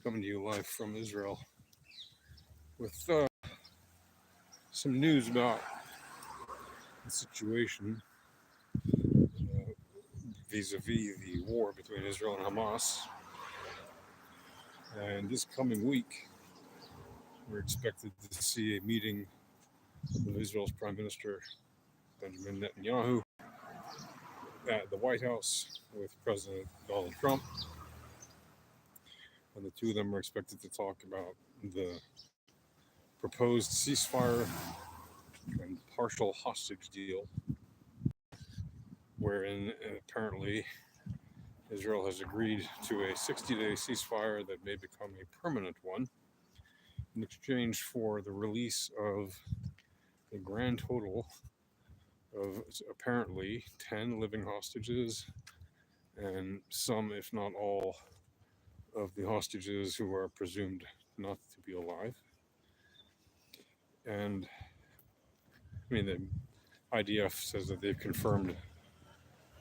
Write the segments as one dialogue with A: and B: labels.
A: coming to you live from Israel with some news about the situation vis-a-vis the war between Israel and Hamas. And this coming week, we're expected to see a meeting of Israel's Prime Minister Benjamin Netanyahu at the White House with President Donald Trump. And the two of them are expected to talk about the proposed ceasefire and partial hostage deal, wherein apparently Israel has agreed to a 60-day ceasefire that may become a permanent one in exchange for the release of a grand total of apparently 10 living hostages and some, if not all, of the hostages who are presumed not to be alive. And I mean, the IDF says that they've confirmed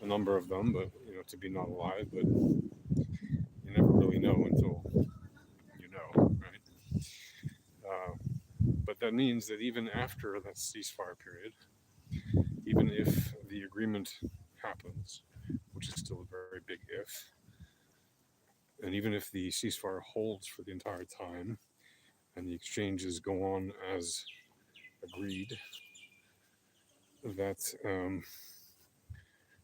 A: a number of them, but to be not alive. But you never really know until you know, right? But that means that even after that ceasefire period, even if the agreement happens, which is still a very big if, and even if the ceasefire holds for the entire time and the exchanges go on as agreed, that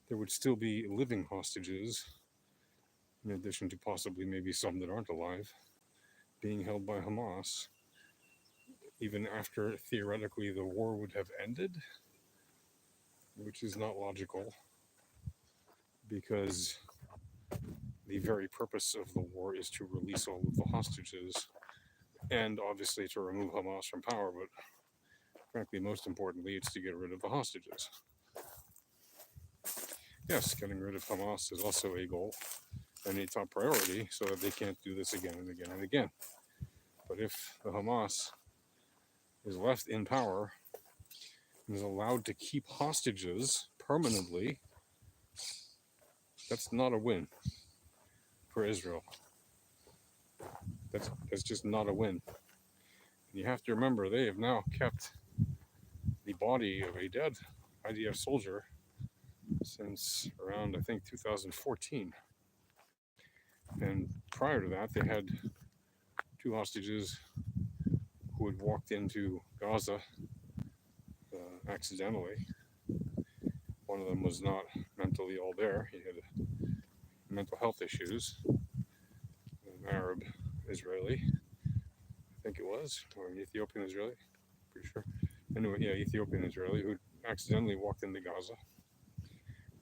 A: there would still be living hostages, in addition to possibly maybe some that aren't alive, being held by Hamas, even after theoretically the war would have ended, which is not logical, because the very purpose of the war is to release all of the hostages and obviously to remove Hamas from power, but frankly, most importantly, it's to get rid of the hostages. Yes, getting rid of Hamas is also a goal and a top priority so that they can't do this again and again and again. But if the Hamas is left in power and is allowed to keep hostages permanently, that's not a win for Israel. That's just not a win. And you have to remember, they have now kept the body of a dead IDF soldier since around, I think, 2014. And prior to that, they had two hostages who had walked into Gaza accidentally. One of them was not mentally all there. He had mental health issues. An Arab Israeli, I think it was, or an Ethiopian Israeli, pretty sure. Anyway, yeah, Ethiopian Israeli who accidentally walked into Gaza.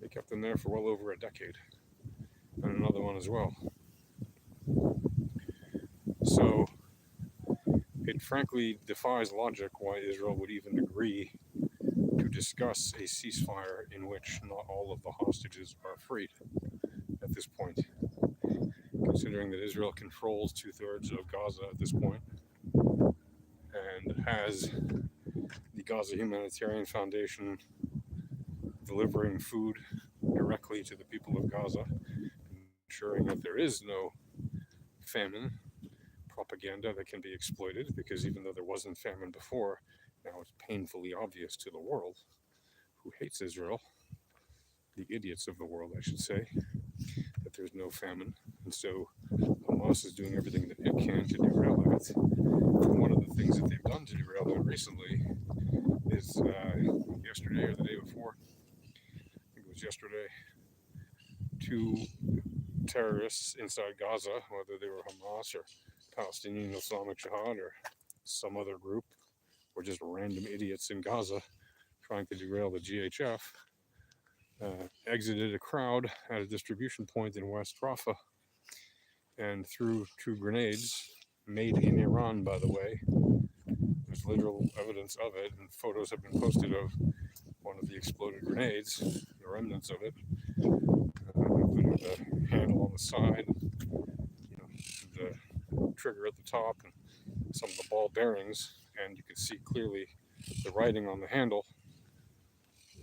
A: They kept him there for well over a decade. And another one as well. So it frankly defies logic why Israel would even agree to discuss a ceasefire in which not all of the hostages are freed at this point, considering that Israel controls 2/3 of Gaza at this point and has the Gaza Humanitarian Foundation delivering food directly to the people of Gaza, ensuring that there is no famine propaganda that can be exploited, because even though there wasn't famine before, now it's painfully obvious to the world who hates Israel, the idiots of the world, I should say, that there's no famine. And so Hamas is doing everything that it can to derail it. And one of the things that they've done to derail it recently is yesterday or the day before, I think it was yesterday, two terrorists inside Gaza, whether they were Hamas or Palestinian Islamic Jihad or some other group, or just random idiots in Gaza trying to derail the GHF, exited a crowd at a distribution point in West Rafah and threw two grenades, made in Iran, by the way. There's literal evidence of it, and photos have been posted of one of the exploded grenades, the remnants of it, including the handle on the side, the trigger at the top, and some of the ball bearings, and you can see clearly the writing on the handle.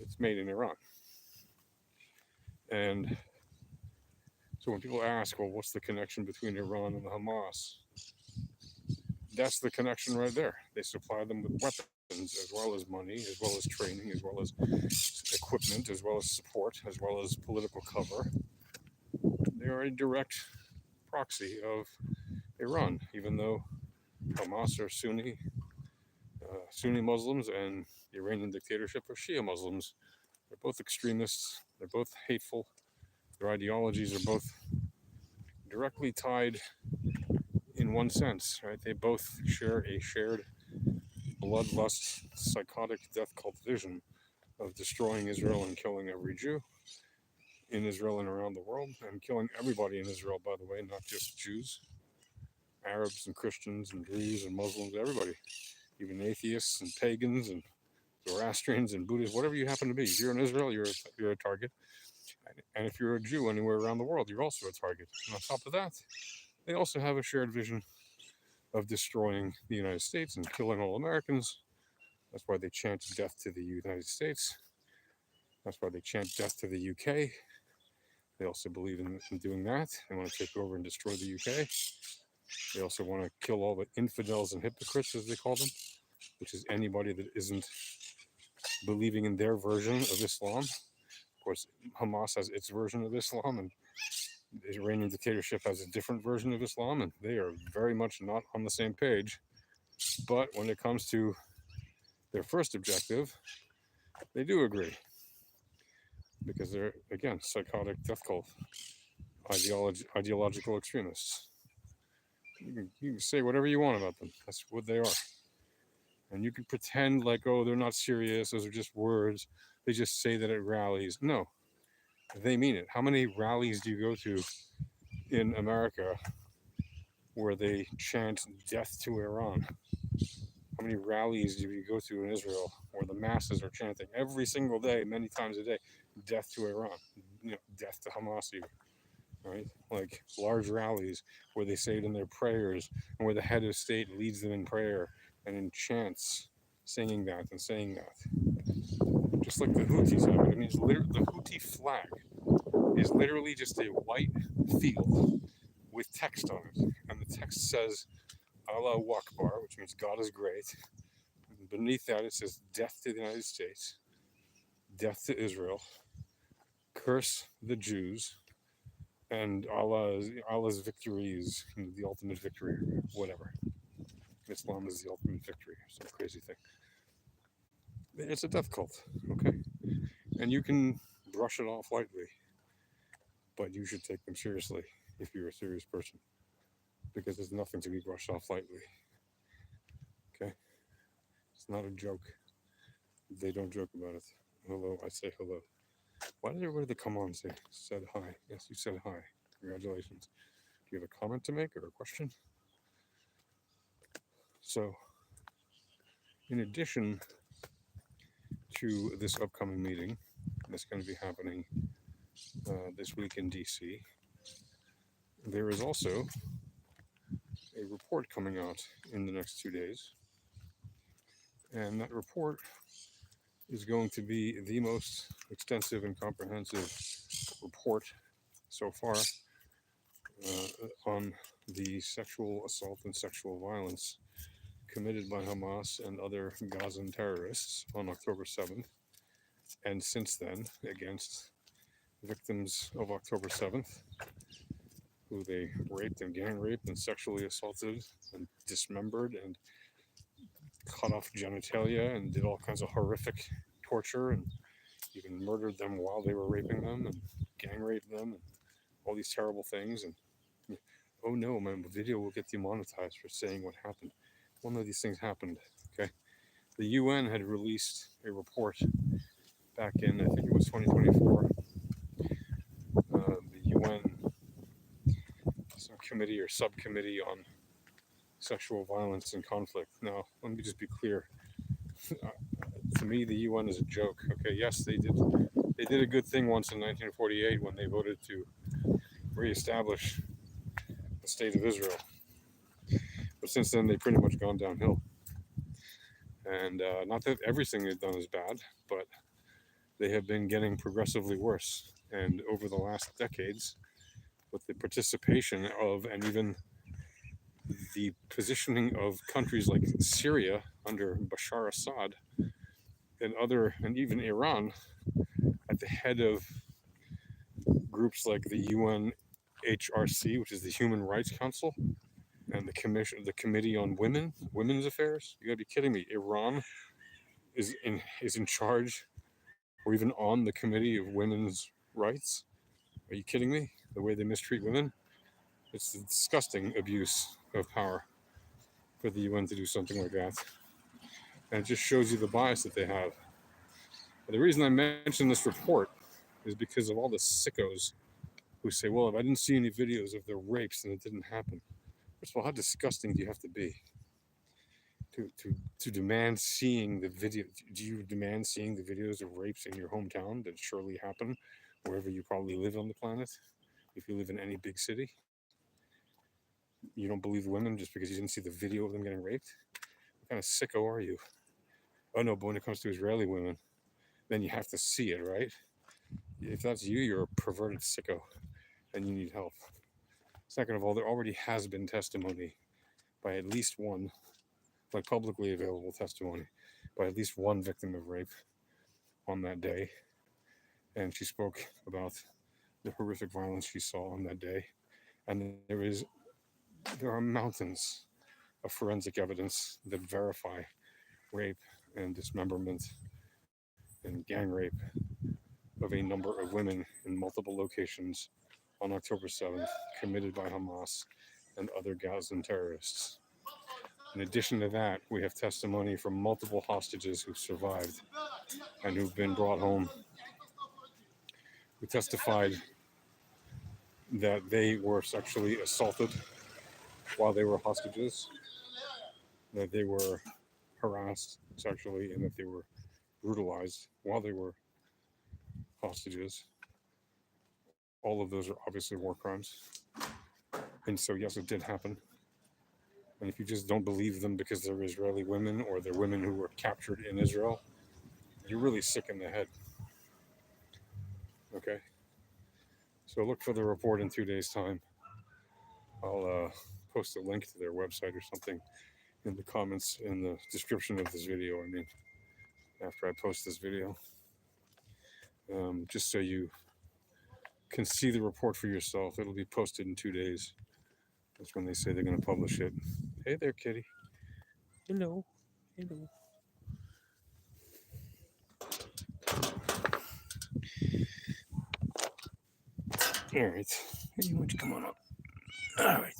A: It's made in Iran. And So when people ask, well, what's the connection between Iran and the Hamas? That's the connection right there. They supply them with weapons as well as money, as well as training, as well as equipment, as well as support, as well as political cover. They are a direct proxy of Iran, even though Hamas are Sunni Muslims and the Iranian dictatorship are Shia Muslims. They're both extremists. They're both hateful. Their ideologies are both directly tied in one sense, right? They both share a shared bloodlust, psychotic death cult vision of destroying Israel and killing every Jew in Israel and around the world, and killing everybody in Israel, by the way, not just Jews, Arabs and Christians and Druze and Muslims, everybody, even atheists and pagans and Zoroastrians and Buddhists, whatever you happen to be. If you're in Israel, you're a target. And if you're a Jew anywhere around the world, you're also a target. And on top of that, they also have a shared vision of destroying the United States and killing all Americans. That's why they chant death to the United States. That's why they chant death to the UK. They also believe in doing that. They want to take over and destroy the UK. They also want to kill all the infidels and hypocrites, as they call them, which is anybody that isn't believing in their version of Islam. Of course, Hamas has its version of Islam, and the Iranian dictatorship has a different version of Islam, and they are very much not on the same page. But when it comes to their first objective, they do agree, because they're, again, psychotic death cult, ideological extremists. You can say whatever you want about them. That's what they are. And you can pretend like, oh, they're not serious. Those are just words. They just say that at rallies. No, they mean it. How many rallies do you go to in America where they chant death to Iran? How many rallies do you go to in Israel where the masses are chanting every single day, many times a day, death to Iran, death to Hamas even, right? Like large rallies where they say it in their prayers and where the head of state leads them in prayer and in chants, singing that and saying that. Just like the Houthis have it. I mean, it's literally, the Houthi flag is literally just a white field with text on it. And the text says, Allah Akbar, which means God is great. And beneath that, it says, death to the United States, death to Israel, curse the Jews, and Allah's victory is the ultimate victory, whatever. Islam is the ultimate victory, some crazy thing. It's a death cult, okay? And you can brush it off lightly, but you should take them seriously if you're a serious person, because there's nothing to be brushed off lightly, okay? It's not a joke. They don't joke about it. Hello, I say hello. Why did everybody that come on said hi? Yes, you said hi. Congratulations. Do you have a comment to make or a question? So, in addition to this upcoming meeting that's going to be happening this week in DC, there is also a report coming out in the next 2 days. And that report is going to be the most extensive and comprehensive report so far on the sexual assault and sexual violence committed by Hamas and other Gazan terrorists on October 7th, and since then against victims of October 7th, who they raped and gang raped and sexually assaulted and dismembered and cut off genitalia and did all kinds of horrific torture and even murdered them while they were raping them and gang raped them and all these terrible things. And oh no, my video will get demonetized for saying what happened. Well, no, these things happened, okay? The UN had released a report back in, I think it was 2024. The UN committee or subcommittee on sexual violence and conflict. Now, let me just be clear. To me, the UN is a joke. Okay, yes, they did a good thing once in 1948 when they voted to reestablish the state of Israel. But since then, they've pretty much gone downhill. And not that everything they've done is bad, but they have been getting progressively worse. And over the last decades, with the participation of and even the positioning of countries like Syria under Bashar Assad and even Iran at the head of groups like the UNHRC, which is the Human Rights Council, and the Committee on Women's Affairs. You gotta be kidding me! Iran is in charge, or even on the Committee of Women's Rights. Are you kidding me? The way they mistreat women, it's a disgusting abuse of power for the UN to do something like that, and it just shows you the bias that they have. But the reason I mentioned this report is because of all the sickos who say, "Well, if I didn't see any videos of their rapes, then it didn't happen." First of all, how disgusting do you have to be to demand seeing the video? Do you demand seeing the videos of rapes in your hometown that surely happen wherever you probably live on the planet? If you live in any big city, you don't believe women just because you didn't see the video of them getting raped? What kind of sicko are you? Oh no, but when it comes to Israeli women, then you have to see it, right? If that's you, you're a perverted sicko and you need help. Second of all, there already has been testimony by at least one, like publicly available testimony, by at least one victim of rape on that day. And she spoke about the horrific violence she saw on that day. And there are mountains of forensic evidence that verify rape and dismemberment and gang rape of a number of women in multiple locations on October 7th, committed by Hamas and other Gazan terrorists. In addition to that, we have testimony from multiple hostages who survived and who've been brought home, who testified that they were sexually assaulted while they were hostages, that they were harassed sexually, and that they were brutalized while they were hostages. All of those are obviously war crimes. And so, yes, it did happen. And if you just don't believe them because they're Israeli women or they're women who were captured in Israel, you're really sick in the head. Okay? So look for the report in 2 days' time. I'll post a link to their website or something in the comments in the description of this video. I mean, after I post this video, just so you can see the report for yourself. It'll be posted in 2 days. That's when they say they're going to publish it. Hey there, kitty. Hello. Hello. All right. Hey, why don't you come on up? All right.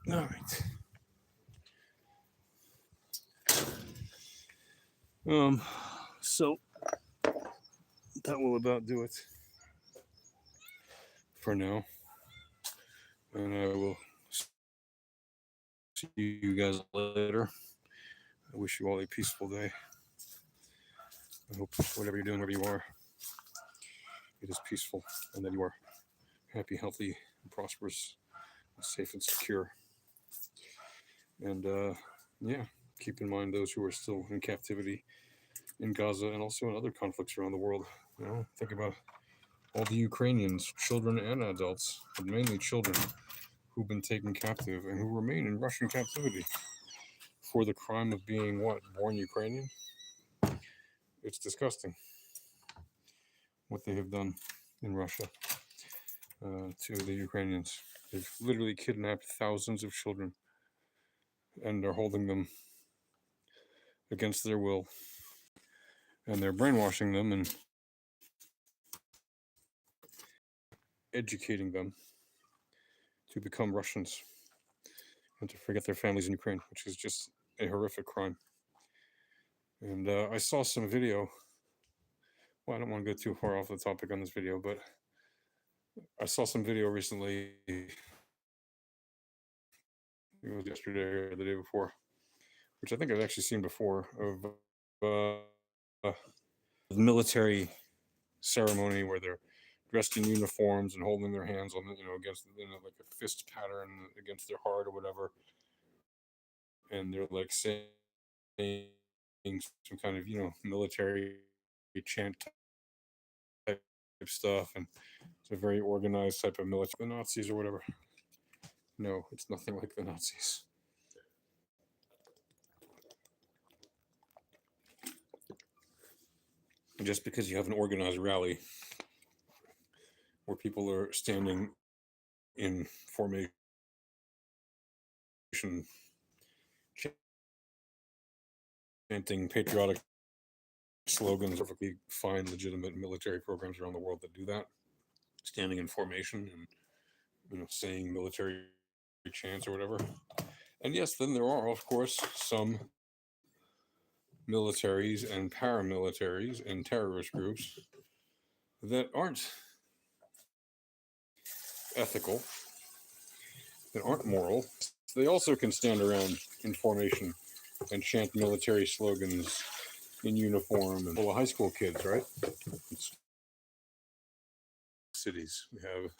A: All right. So that will about do it for now. And I will see you guys later. I wish you all a peaceful day. I hope whatever you're doing, wherever you are, it is peaceful and that you are happy, healthy, and prosperous, and safe and secure. And yeah, keep in mind those who are still in captivity in Gaza and also in other conflicts around the world. Think about all the Ukrainians, children and adults, but mainly children, who've been taken captive and who remain in Russian captivity for the crime of being what? Born Ukrainian? It's disgusting what they have done in Russia to the Ukrainians. They've literally kidnapped thousands of children and are holding them against their will. And they're brainwashing them and educating them to become Russians and to forget their families in Ukraine, which is just a horrific crime. And I saw some video. Well, I don't want to go too far off the topic on this video, but I saw some video recently. It was yesterday or the day before, which I think I've actually seen before, of military ceremony where they're dressed in uniforms and holding their hands on against like a fist pattern against their heart or whatever, and they're like saying some kind of military chant type stuff, and it's a very organized type of military. The Nazis or whatever. No, it's nothing like the Nazis. Just because you have an organized rally where people are standing in formation, chanting patriotic slogans, perfectly fine, legitimate military programs around the world that do that, standing in formation and saying military chants or whatever. And yes, then there are, of course, some militaries and paramilitaries and terrorist groups that aren't ethical, that aren't moral. They also can stand around in formation and chant military slogans in uniform and full of high school kids, right? It's cities. We have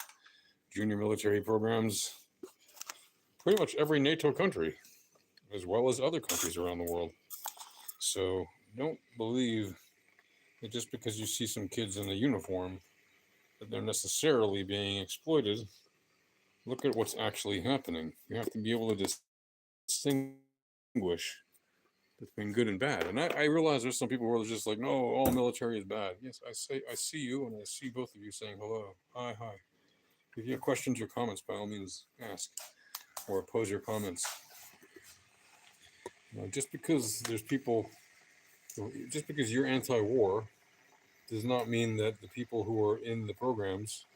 A: junior military programs, pretty much every NATO country, as well as other countries around the world. So don't believe that just because you see some kids in a uniform that they're necessarily being exploited. Look at what's actually happening. You have to be able to distinguish between good and bad. And I realize there's some people who are just like, no, all military is bad. Yes, I see you, and I see both of you saying hello, hi. If you have questions or comments, by all means, ask or pose your comments. Just because there's people, just because you're anti-war, does not mean that the people who are in the programs,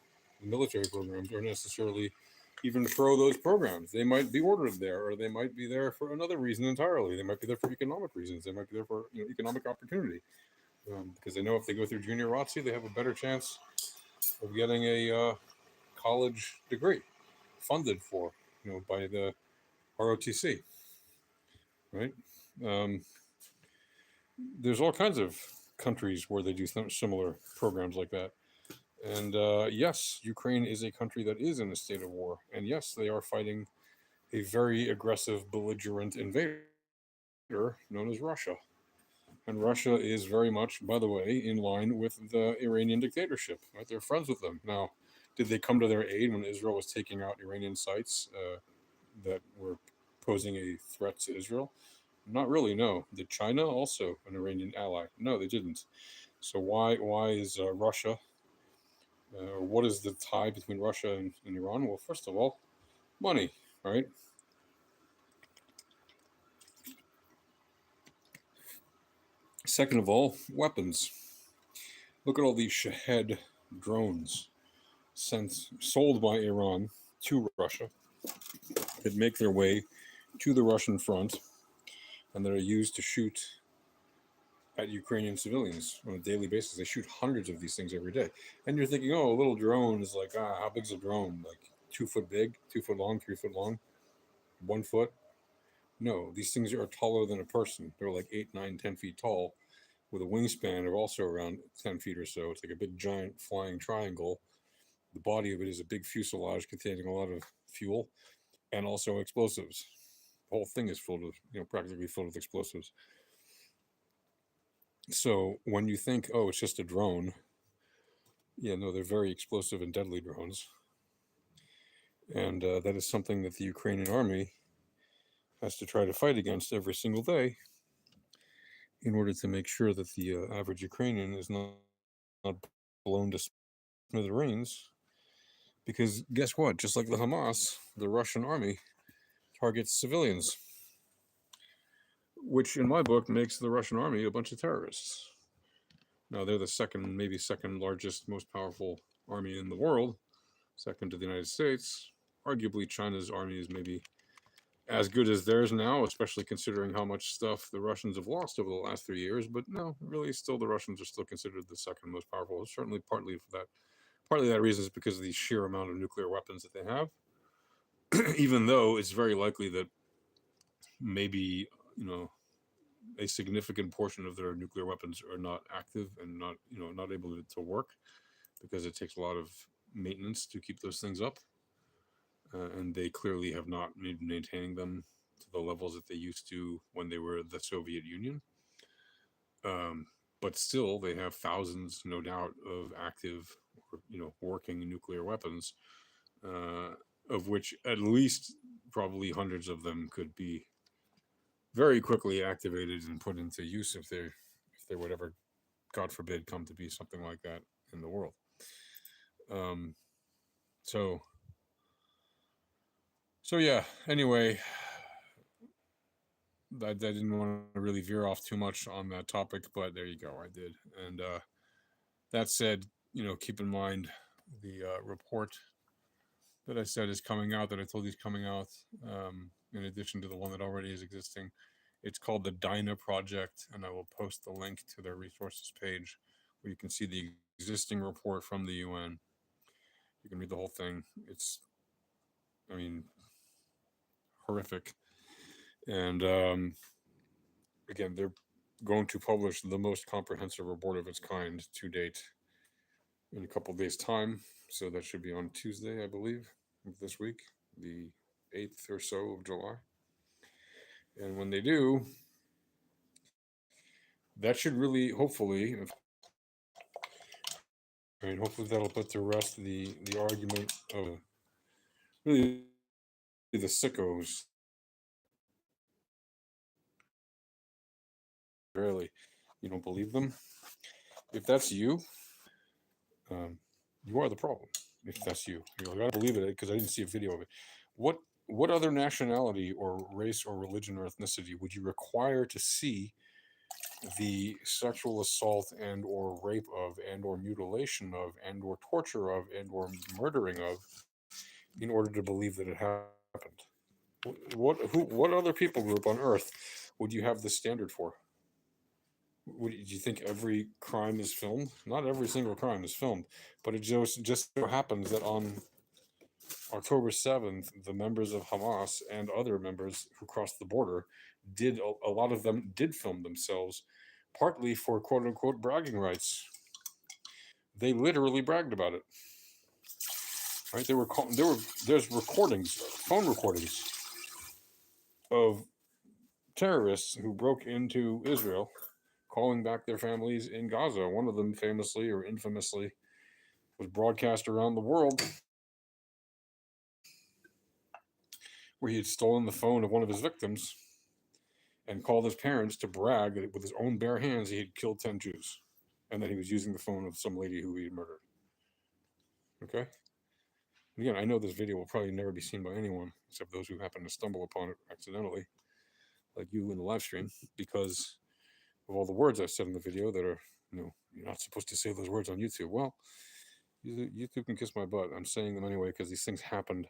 A: the military programs, are necessarily even pro those programs. They might be ordered there, or they might be there for another reason entirely. They might be there for economic reasons. They might be there for economic opportunity, because they know if they go through junior ROTC, they have a better chance of getting a college degree funded for, by the ROTC, right? There's all kinds of countries where they do similar programs like that. And yes, Ukraine is a country that is in a state of war. And yes, they are fighting a very aggressive, belligerent invader known as Russia. And Russia is very much, by the way, in line with the Iranian dictatorship. Right? They're friends with them. Now, did they come to their aid when Israel was taking out Iranian sites that were posing a threat to Israel? Not really, no. Did China also an Iranian ally? No, they didn't. So why is Russia what is the tie between Russia and Iran? Well, first of all, money, right? Second of all, weapons. Look at all these Shahed drones sold by Iran to Russia that make their way to the Russian front and that are used to shoot at Ukrainian civilians on a daily basis. They shoot hundreds of these things every day. And you're thinking, oh, a little drone is like, how big's a drone? Like 2 foot big, 2 foot long, 3 foot long, 1 foot? No, these things are taller than a person. They're like 8, 9, 10 feet tall with a wingspan of also around 10 feet or so. It's like a big giant flying triangle. The body of it is a big fuselage containing a lot of fuel and also explosives. The whole thing is filled with, practically filled with explosives. So when you think, oh, it's just a drone, yeah, no, they're very explosive and deadly drones. And that is something that the Ukrainian army has to try to fight against every single day in order to make sure that the average Ukrainian is not blown to smithereens. Because guess what? Just like the Hamas, the Russian army targets civilians, which in my book makes the Russian army a bunch of terrorists. Now, they're the maybe second largest, most powerful army in the world, second to the United States. Arguably, China's army is maybe as good as theirs now, especially considering how much stuff the Russians have lost over the last 3 years. But no, really, still the Russians are still considered the second most powerful. Certainly, partly for that. Partly that reason is because of the sheer amount of nuclear weapons that they have. Even though it's very likely that maybe a significant portion of their nuclear weapons are not active and not able to work because it takes a lot of maintenance to keep those things up. And they clearly have not been maintaining them to the levels that they used to when they were the Soviet Union. But still, they have thousands, no doubt, of active working nuclear weapons, of which at least probably hundreds of them could be very quickly activated and put into use if they would ever, God forbid, come to be something like that in the world. Um, so so yeah. Anyway, I didn't want to really veer off too much on that topic, but there you go, I did. And that said, keep in mind the report that I said is coming out, that I told you is coming out, in addition to the one that already is existing. It's called the Dinah Project, and I will post the link to their resources page where you can see the existing report from the UN. You can read the whole thing. It's, I mean, horrific. And again, they're going to publish the most comprehensive report of its kind to date in a couple days' time. So that should be on Tuesday, I believe, of this week, the 8th or so of July. And when they do, that should really, hopefully, hopefully that'll put to rest the argument of really the sickos really, you don't believe them. If that's you, um, you are the problem. If that's you, you're like, I don't believe it because I didn't see a video of it. What what other nationality or race or religion or ethnicity would you require to see the sexual assault and or rape of and or mutilation of and or torture of and or murdering of in order to believe that it happened? What other people group on earth would you have the standard for? Do you think every crime is filmed? Not every single crime is filmed, but it just so happens that on October 7th, the members of Hamas and other members who crossed the border did, a lot of them did film themselves, partly for quote unquote bragging rights. They literally bragged about it. Right? There's recordings, phone recordings of terrorists who broke into Israel calling back their families in Gaza. One of them famously or infamously was broadcast around the world, where he had stolen the phone of one of his victims and called his parents to brag that with his own bare hands he had killed 10 Jews and that he was using the phone of some lady who he had murdered. Okay? Again, I know this video will probably never be seen by anyone except those who happen to stumble upon it accidentally, like you in the live stream, because of all the words I've said in the video that are, you're not supposed to say those words on YouTube. Well, YouTube can kiss my butt. I'm saying them anyway because these things happened.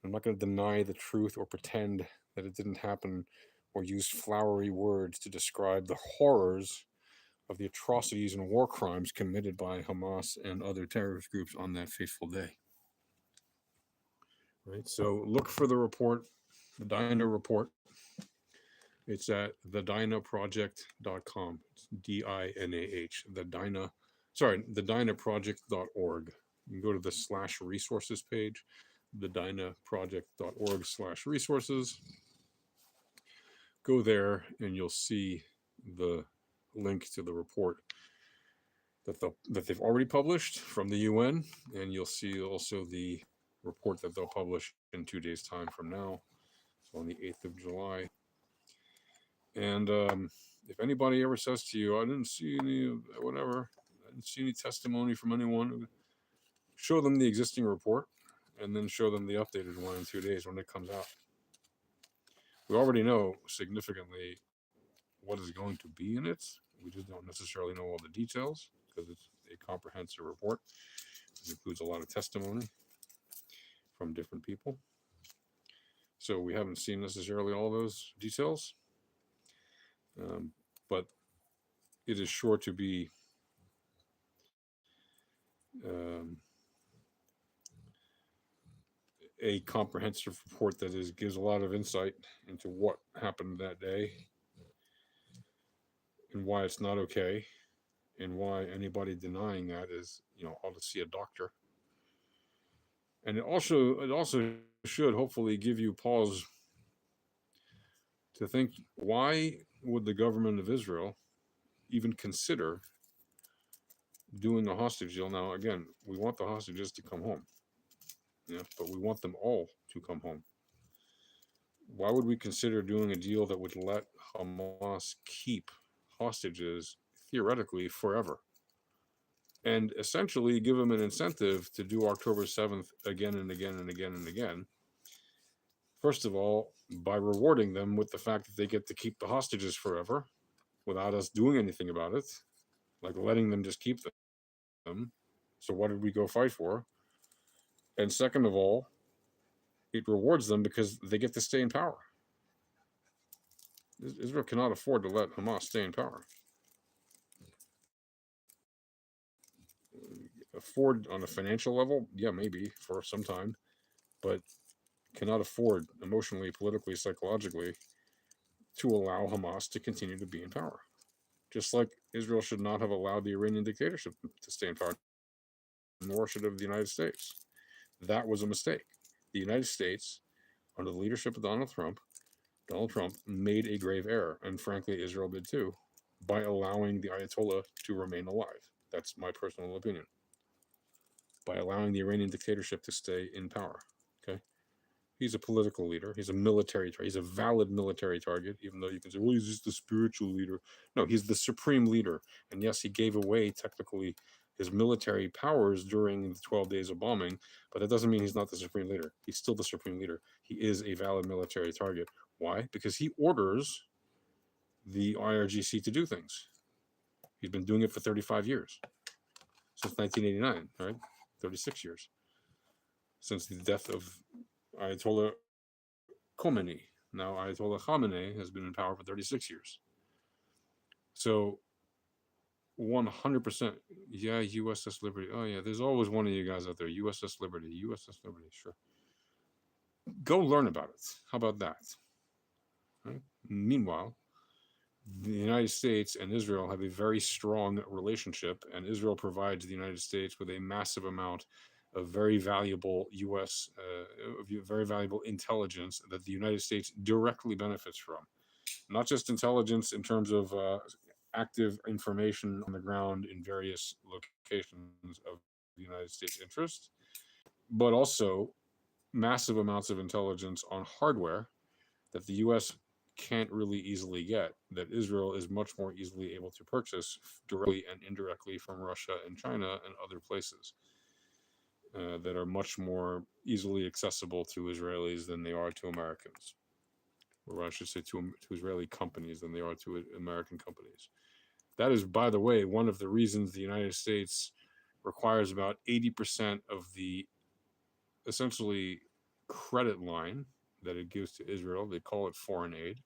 A: I'm not going to deny the truth or pretend that it didn't happen or use flowery words to describe the horrors of the atrocities and war crimes committed by Hamas and other terrorist groups on that fateful day. Right? So look for the report, the Dinah report. It's at thedinahproject.com. It's DINAH. thedinahproject.org. You can go to the /resources page, thedinahproject.org/resources. Go there and you'll see the link to the report that they've already published from the UN, and you'll see also the report that they'll publish in 2 days' time from now, so on the 8th of July. And if anybody ever says to you, I didn't see any, whatever, I didn't see any testimony from anyone, show them the existing report and then show them the updated one in 2 days when it comes out. We already know significantly what is going to be in it. We just don't necessarily know all the details because it's a comprehensive report. It includes a lot of testimony from different people. So we haven't seen necessarily all those details, but it is sure to be a comprehensive report that gives a lot of insight into what happened that day and why it's not okay and why anybody denying that is, ought to see a doctor. And it also should hopefully give you pause to think, why would the government of Israel even consider doing a hostage deal. Now, again, we want the hostages to come home, but we want them all to come home. Why would we consider doing a deal that would let Hamas keep hostages theoretically forever and essentially give them an incentive to do October 7th again and again and again and again? First of all, by rewarding them with the fact that they get to keep the hostages forever without us doing anything about it, like letting them just keep them. So, what did we go fight for? And second of all, it rewards them because they get to stay in power. Israel cannot afford to let Hamas stay in power. Afford on a financial level, yeah, maybe for some time, but cannot afford emotionally, politically, psychologically to allow Hamas to continue to be in power. Just like Israel should not have allowed the Iranian dictatorship to stay in power, nor should have the United States. That was a mistake. The United States, under the leadership of Donald Trump made a grave error, and frankly, Israel did too, by allowing the Ayatollah to remain alive. That's my personal opinion. By allowing the Iranian dictatorship to stay in power. Okay. He's a political leader. He's a military target. He's a valid military target, even though you can say, well, he's just the spiritual leader. No, he's the supreme leader. And yes, he gave away technically his military powers during the 12 days of bombing, but that doesn't mean he's not the supreme leader. He's still the supreme leader. He is a valid military target. Why? Because he orders the IRGC to do things. He's been doing it for 35 years, since 1989, right? 36 years. Since the death of Ayatollah Khomeini. Now, Ayatollah Khamenei has been in power for 36 years. So, 100%, yeah, USS Liberty. Oh, yeah, there's always one of you guys out there. USS Liberty, USS Liberty, sure. Go learn about it. How about that? Right? Meanwhile, the United States and Israel have a very strong relationship, and Israel provides the United States with a massive amount of very valuable very valuable intelligence that the United States directly benefits from. Not just intelligence in terms of active information on the ground in various locations of the United States interest, but also massive amounts of intelligence on hardware that the US can't really easily get, that Israel is much more easily able to purchase directly and indirectly from Russia and China and other places that are much more easily accessible to Israelis than they are to Americans, or I should say to Israeli companies than they are to American companies. That is, by the way, one of the reasons the United States requires about 80% of the essentially credit line that it gives to Israel. They call it foreign aid.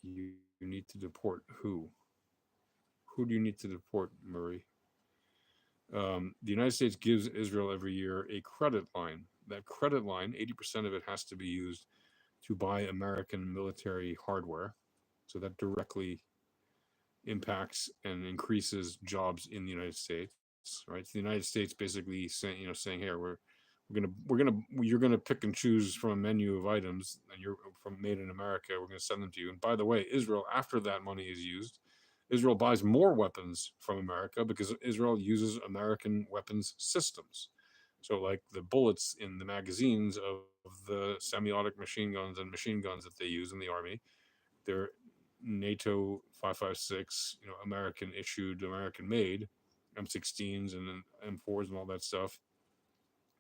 A: You need to deport who? Who do you need to deport, Murray? The United States gives Israel every year a credit line. That credit line, 80% of it has to be used to buy American military hardware. So that directly impacts and increases jobs in the United States, right? So the United States basically saying, "Hey, you're gonna pick and choose from a menu of items, and you're from made in America. We're gonna send them to you." And by the way, Israel, after that money is used, Israel buys more weapons from America because Israel uses American weapons systems. So, like the bullets in the magazines of the semi-automatic machine guns and machine guns that they use in the army, they're NATO 5.56, American issued, American made M16s and M4s and all that stuff.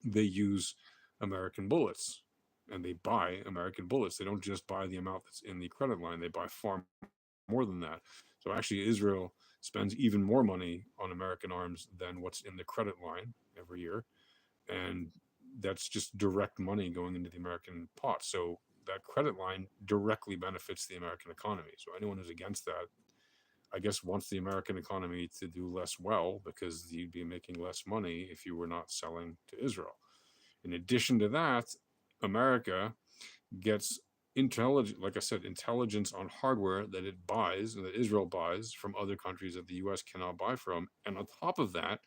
A: They use American bullets and they buy American bullets. They don't just buy the amount that's in the credit line, they buy far more than that. So actually, Israel spends even more money on American arms than what's in the credit line every year. And that's just direct money going into the American pot. So that credit line directly benefits the American economy. So anyone who's against that, I guess, wants the American economy to do less well because you'd be making less money if you were not selling to Israel. In addition to that, America gets like I said, intelligence on hardware that it buys and that Israel buys from other countries that the US cannot buy from. And on top of that,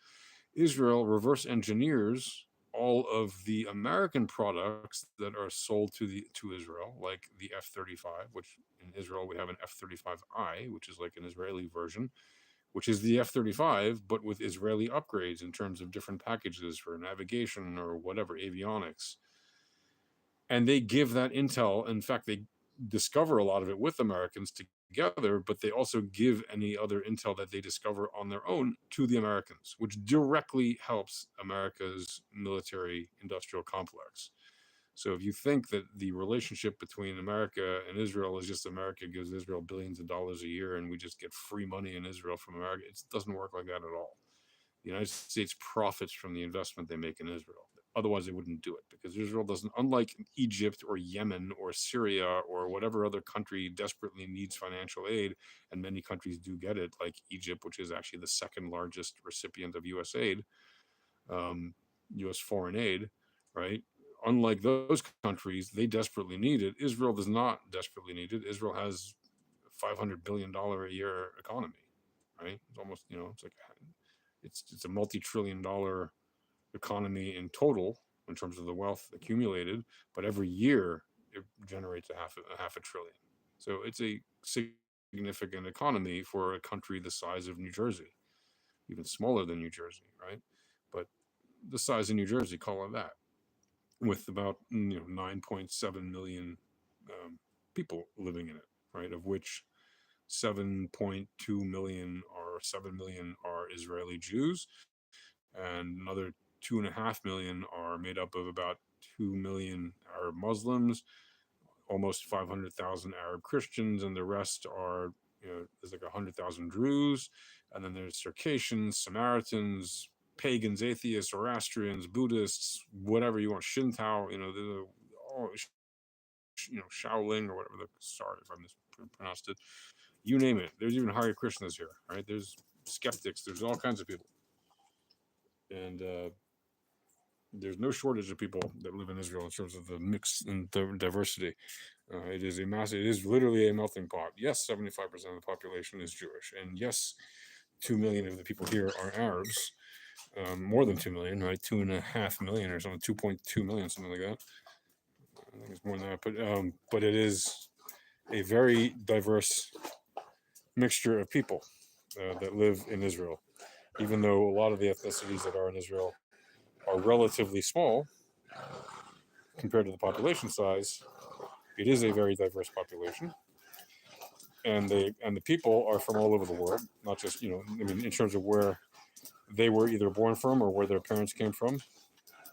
A: Israel reverse engineers all of the American products that are sold to Israel, like the F-35, which in Israel we have an F-35I, which is like an Israeli version, which is the F-35, but with Israeli upgrades in terms of different packages for navigation or whatever, avionics. And they give that intel. In fact, they discover a lot of it with Americans together, but they also give any other intel that they discover on their own to the Americans, which directly helps America's military industrial complex. So if you think that the relationship between America and Israel is just America gives Israel billions of dollars a year and we just get free money in Israel from America, it doesn't work like that at all. The United States profits from the investment they make in Israel. Otherwise, they wouldn't do it, because Israel doesn't, unlike Egypt or Yemen or Syria or whatever other country desperately needs financial aid, and many countries do get it, like Egypt, which is actually the second largest recipient of U.S. aid, U.S. foreign aid, right? Unlike those countries, they desperately need it. Israel does not desperately need it. Israel has $500 billion a year economy, right? It's almost, it's like it's a multi-trillion-dollar economy in total in terms of the wealth accumulated, but every year it generates a half a trillion. So it's a significant economy for a country the size of New Jersey, even smaller than New Jersey, right? But the size of New Jersey, call it that, with about 9.7 million people living in it, right? Of which 7.2 million or 7 million are Israeli Jews, and another 2.5 million are made up of about 2 million Arab Muslims, almost 500,000 Arab Christians, and the rest are, there's like 100,000 Druze, and then there's Circassians, Samaritans, pagans, atheists, Zoroastrians, Buddhists, whatever you want, Shinto, Shaolin or whatever. Sorry if I mispronounced it. You name it. There's even Hare Krishnas here, right? There's skeptics. There's all kinds of people, and there's no shortage of people that live in Israel in terms of the mix and the diversity. It is it is literally a melting pot. Yes, 75% of the population is Jewish, and yes, 2 million of the people here are Arabs. More than 2 million, right? 2.5 million or something, 2.2 million, something like that. I think it's more than that, but it is a very diverse mixture of people that live in Israel. Even though a lot of the ethnicities that are in Israel are relatively small compared to the population size, it is a very diverse population, and the people are from all over the world, not just in terms of where they were either born from or where their parents came from,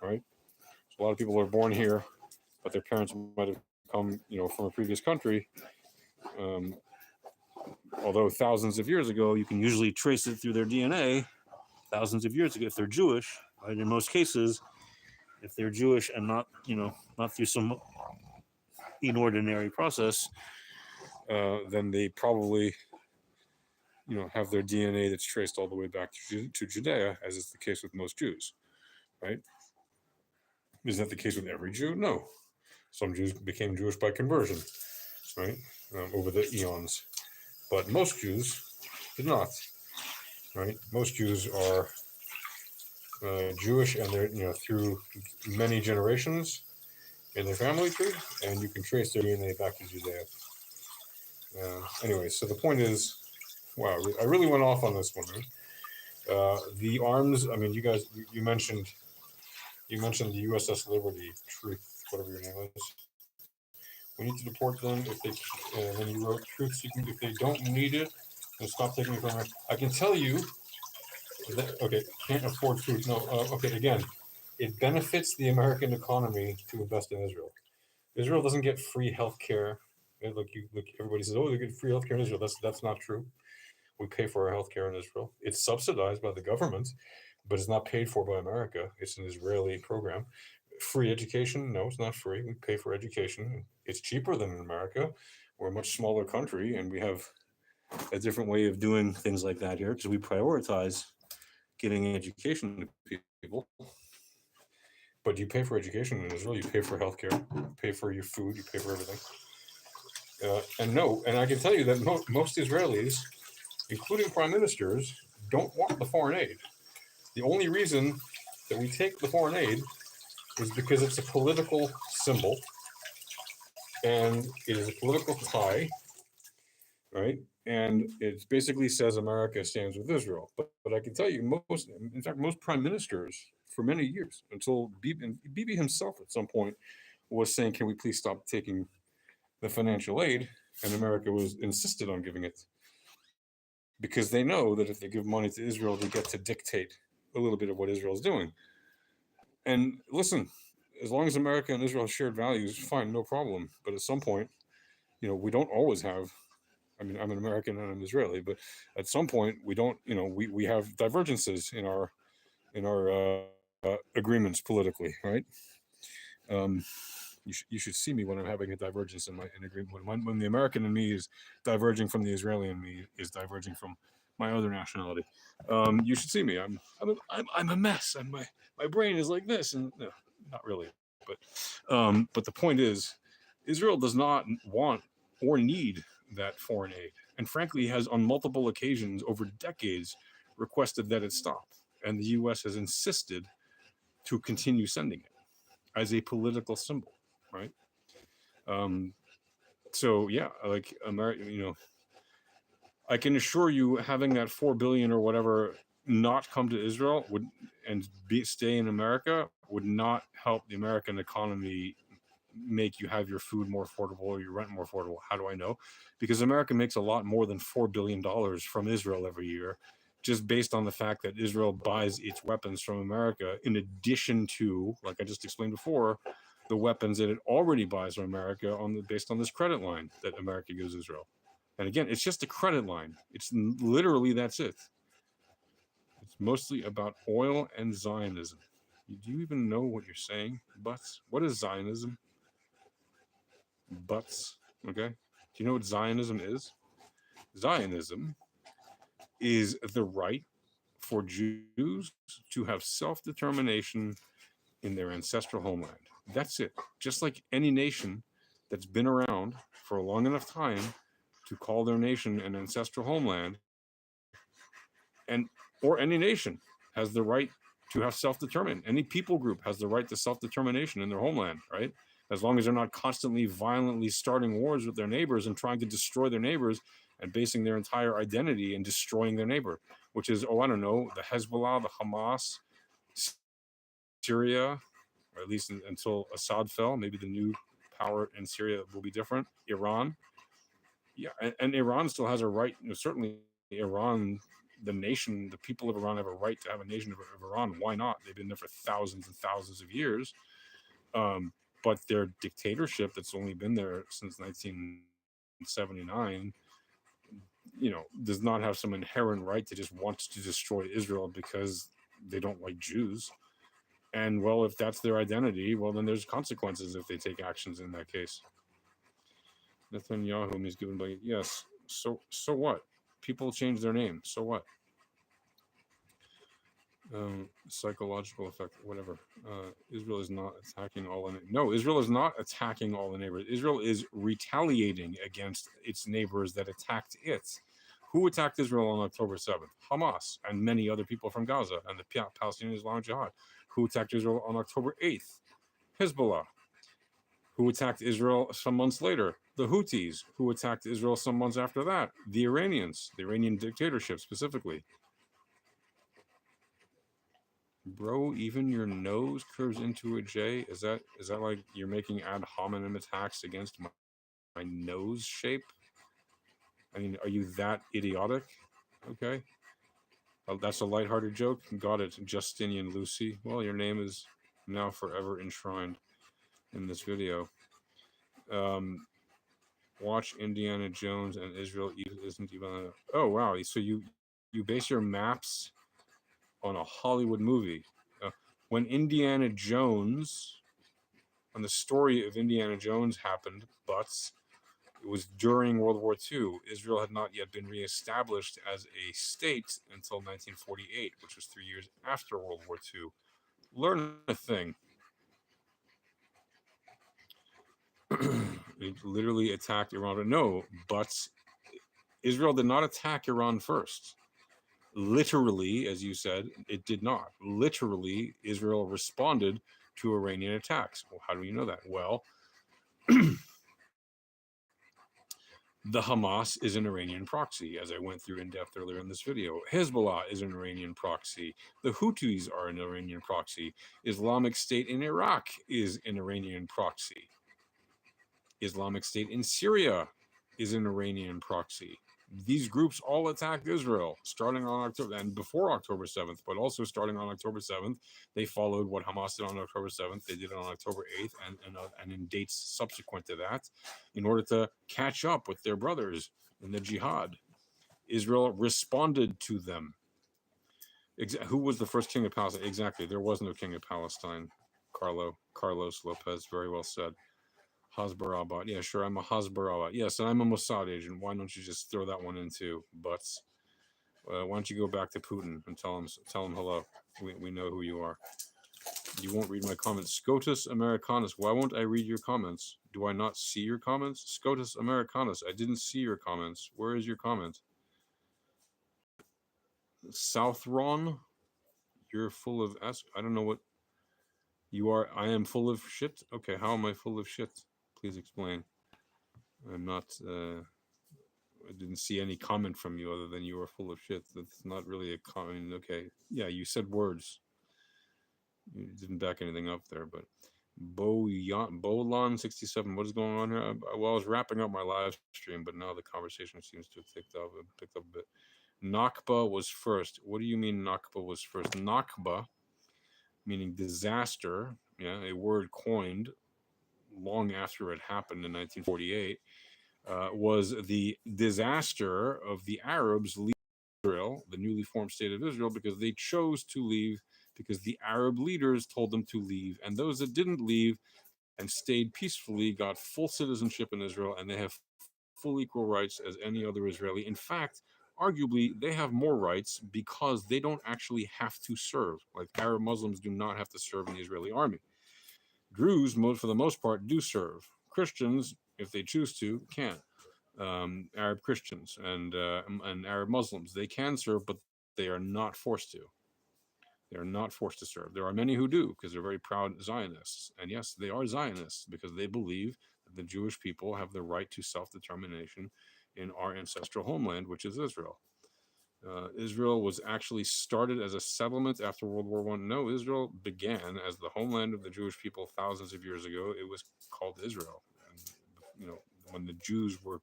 A: right? So a lot of people are born here, but their parents might have come from a previous country. Although thousands of years ago, you can usually trace it through their DNA. Thousands of years ago, if they're Jewish, right? In most cases, if they're Jewish and not through some inordinary process, then they probably have their DNA that's traced all the way back to Judea, as is the case with most Jews, right? Is that the case with every Jew? No. Some Jews became Jewish by conversion, right, over the eons, but most Jews did not, right? Most Jews are Jewish, and they're through many generations in their family tree, and you can trace their DNA back to Judea. Anyway, so the point is, wow, I really went off on this one. Right? The arms. I mean, you guys, you mentioned the USS Liberty, Truth, whatever your name is. We need to deport them if they. And then you wrote Truth. If they don't need it, then stop taking it from them. I can tell you. Okay, can't afford Truth. No. Okay, again, it benefits the American economy to invest in Israel. Israel doesn't get free health care. Look, everybody says, "Oh, they get free health care in Israel." That's not true. We pay for our health care in Israel. It's subsidized by the government, but it's not paid for by America. It's an Israeli program. Free education? No, it's not free. We pay for education. It's cheaper than in America. We're a much smaller country, and we have a different way of doing things like that here because we prioritize getting education to people. But you pay for education in Israel. You pay for healthcare. You pay for your food. You pay for everything. And I can tell you that most Israelis, including prime ministers, don't want the foreign aid. The only reason that we take the foreign aid is because it's a political symbol, and it is a political tie right? And it basically says America stands with Israel. But I can tell you, in fact, most prime ministers for many years, until Bibi himself at some point was saying, "Can we please stop taking the financial aid?" And America was insisted on giving it because they know that if they give money to Israel, they get to dictate a little bit of what Israel's doing. And listen, as long as America and Israel have shared values, fine, no problem. But at some point, we don't always have. I mean, I'm an American and I'm Israeli, but at some point we don't. We have divergences in our agreements politically, right? Um, you should see me when I'm having a divergence in agreement. When the American in me is diverging from the Israeli in me is diverging from my other nationality. You should see me. I'm a mess, and my brain is like this, and no, not really. But the point is, Israel does not want or need that foreign aid, and frankly, has on multiple occasions over decades requested that it stop, and the U.S. has insisted to continue sending it as a political symbol, right? Um, so yeah, like America, I can assure you, having that 4 billion or whatever not come to Israel would and stay in America would not help the American economy make you have your food more affordable or your rent more affordable. How do I know? Because America makes a lot more than $4 billion from Israel every year, just based on the fact that Israel buys its weapons from America, in addition to, like I just explained before, the weapons that it already buys from America based on this credit line that America gives Israel. And again, it's just a credit line. It's literally that's it. It's mostly about oil and Zionism. Do you even know what you're saying? Butts? What is Zionism? Butts. Okay. Do you know what Zionism is? Zionism is the right for Jews to have self determination in their ancestral homeland. That's it. Just like any nation that's been around for a long enough time to call their nation an ancestral homeland, or any nation has the right to have self-determined. Any people group has the right to self-determination in their homeland, right? As long as they're not constantly violently starting wars with their neighbors and trying to destroy their neighbors and basing their entire identity in destroying their neighbor, which is, I don't know, the Hezbollah, the Hamas, Syria, or at least until Assad fell. Maybe the new power in Syria will be different. Iran, yeah, and Iran still has a right. Certainly, Iran, the nation, the people of Iran have a right to have a nation of Iran. Why not? They've been there for thousands and thousands of years. But their dictatorship, that's only been there since 1979, does not have some inherent right to just want to destroy Israel because they don't like Jews. And well, if that's their identity, well, then there's consequences if they take actions in that case. Netanyahu is given by yes. So what? People change their name. So what? Psychological effect, whatever. Israel is not attacking all the no. Israel is not attacking all the neighbors. Israel is retaliating against its neighbors that attacked it. Who attacked Israel on October 7th? Hamas and many other people from Gaza and the Palestinian Islamic Jihad. Who attacked Israel on October 8th? Hezbollah. Who attacked Israel some months later? The Houthis. Who attacked Israel some months after that? The Iranians, the Iranian dictatorship specifically. Bro, even your nose curves into a J. Is that like you're making ad hominem attacks against my nose shape? I mean, are you that idiotic? Okay. That's a lighthearted joke. Got it, Justinian Lucy. Well, your name is now forever enshrined in this video. Watch Indiana Jones and Israel isn't even. Oh wow! So you base your maps on a Hollywood movie. When Indiana Jones, when the story of Indiana Jones happened, but it was during World War II. Israel had not yet been reestablished as a state until 1948, which was 3 years after World War II. Learn a thing. It literally attacked Iran. No, but Israel did not attack Iran first. Literally, as you said, it did not. Literally, Israel responded to Iranian attacks. Well, how do you know that? Well, The Hamas is an Iranian proxy, as I went through in depth earlier in this video. Hezbollah is an Iranian proxy. The Houthis are an Iranian proxy. Islamic State in Iraq is an Iranian proxy. Islamic State in Syria is an Iranian proxy. These groups all attacked Israel starting on October and before October 7th, but also starting on October 7th. They followed what Hamas did on October 7th. They did it on October 8th and in dates subsequent to that in order to catch up with their brothers in the jihad. Israel responded to them. Who was the first king of Palestine? Exactly. There was no king of Palestine. Carlos Lopez, very well said. Hasbarabat. Yeah, sure. I'm a Hasbarabat. Yes, and I'm a Mossad agent. Why don't you just throw that one in too? Butts. Why don't you go back to Putin and tell him hello? We know who you are. You won't read my comments. Scotus Americanus. Why won't I read your comments? Do I not see your comments? Scotus Americanus. I didn't see your comments. Where is your comment? Southron. You're full of I don't know what you are. I am full of shit. Okay, how am I full of shit? Please explain. I'm not. I didn't see any comment from you other than you were full of shit. That's not really a comment. Okay, yeah, you said words. You didn't back anything up there, but Bolon67. What is going on here? Well, I was wrapping up my live stream, but now the conversation seems to have picked up a bit. Nakba was first. What do you mean Nakba was first? Nakba, meaning disaster. Yeah, a word coined long after it happened in 1948. Was the disaster of the Arabs leaving Israel, the newly formed state of Israel, because they chose to leave because the Arab leaders told them to leave. And those that didn't leave and stayed peacefully got full citizenship in Israel, and they have full equal rights as any other Israeli. In fact, arguably, they have more rights because they don't actually have to serve. Like Arab Muslims do not have to serve in the Israeli army. Druze, for the most part, do serve. Christians, if they choose to, can. Arab Christians and Arab Muslims, they can serve, but they are not forced to. They are not forced to serve. There are many who do because they're very proud Zionists. And yes, they are Zionists because they believe that the Jewish people have the right to self-determination in our ancestral homeland, which is Israel. Israel was actually started as a settlement after World War I. No, Israel began as the homeland of the Jewish people thousands of years ago. It was called Israel. And, when the Jews were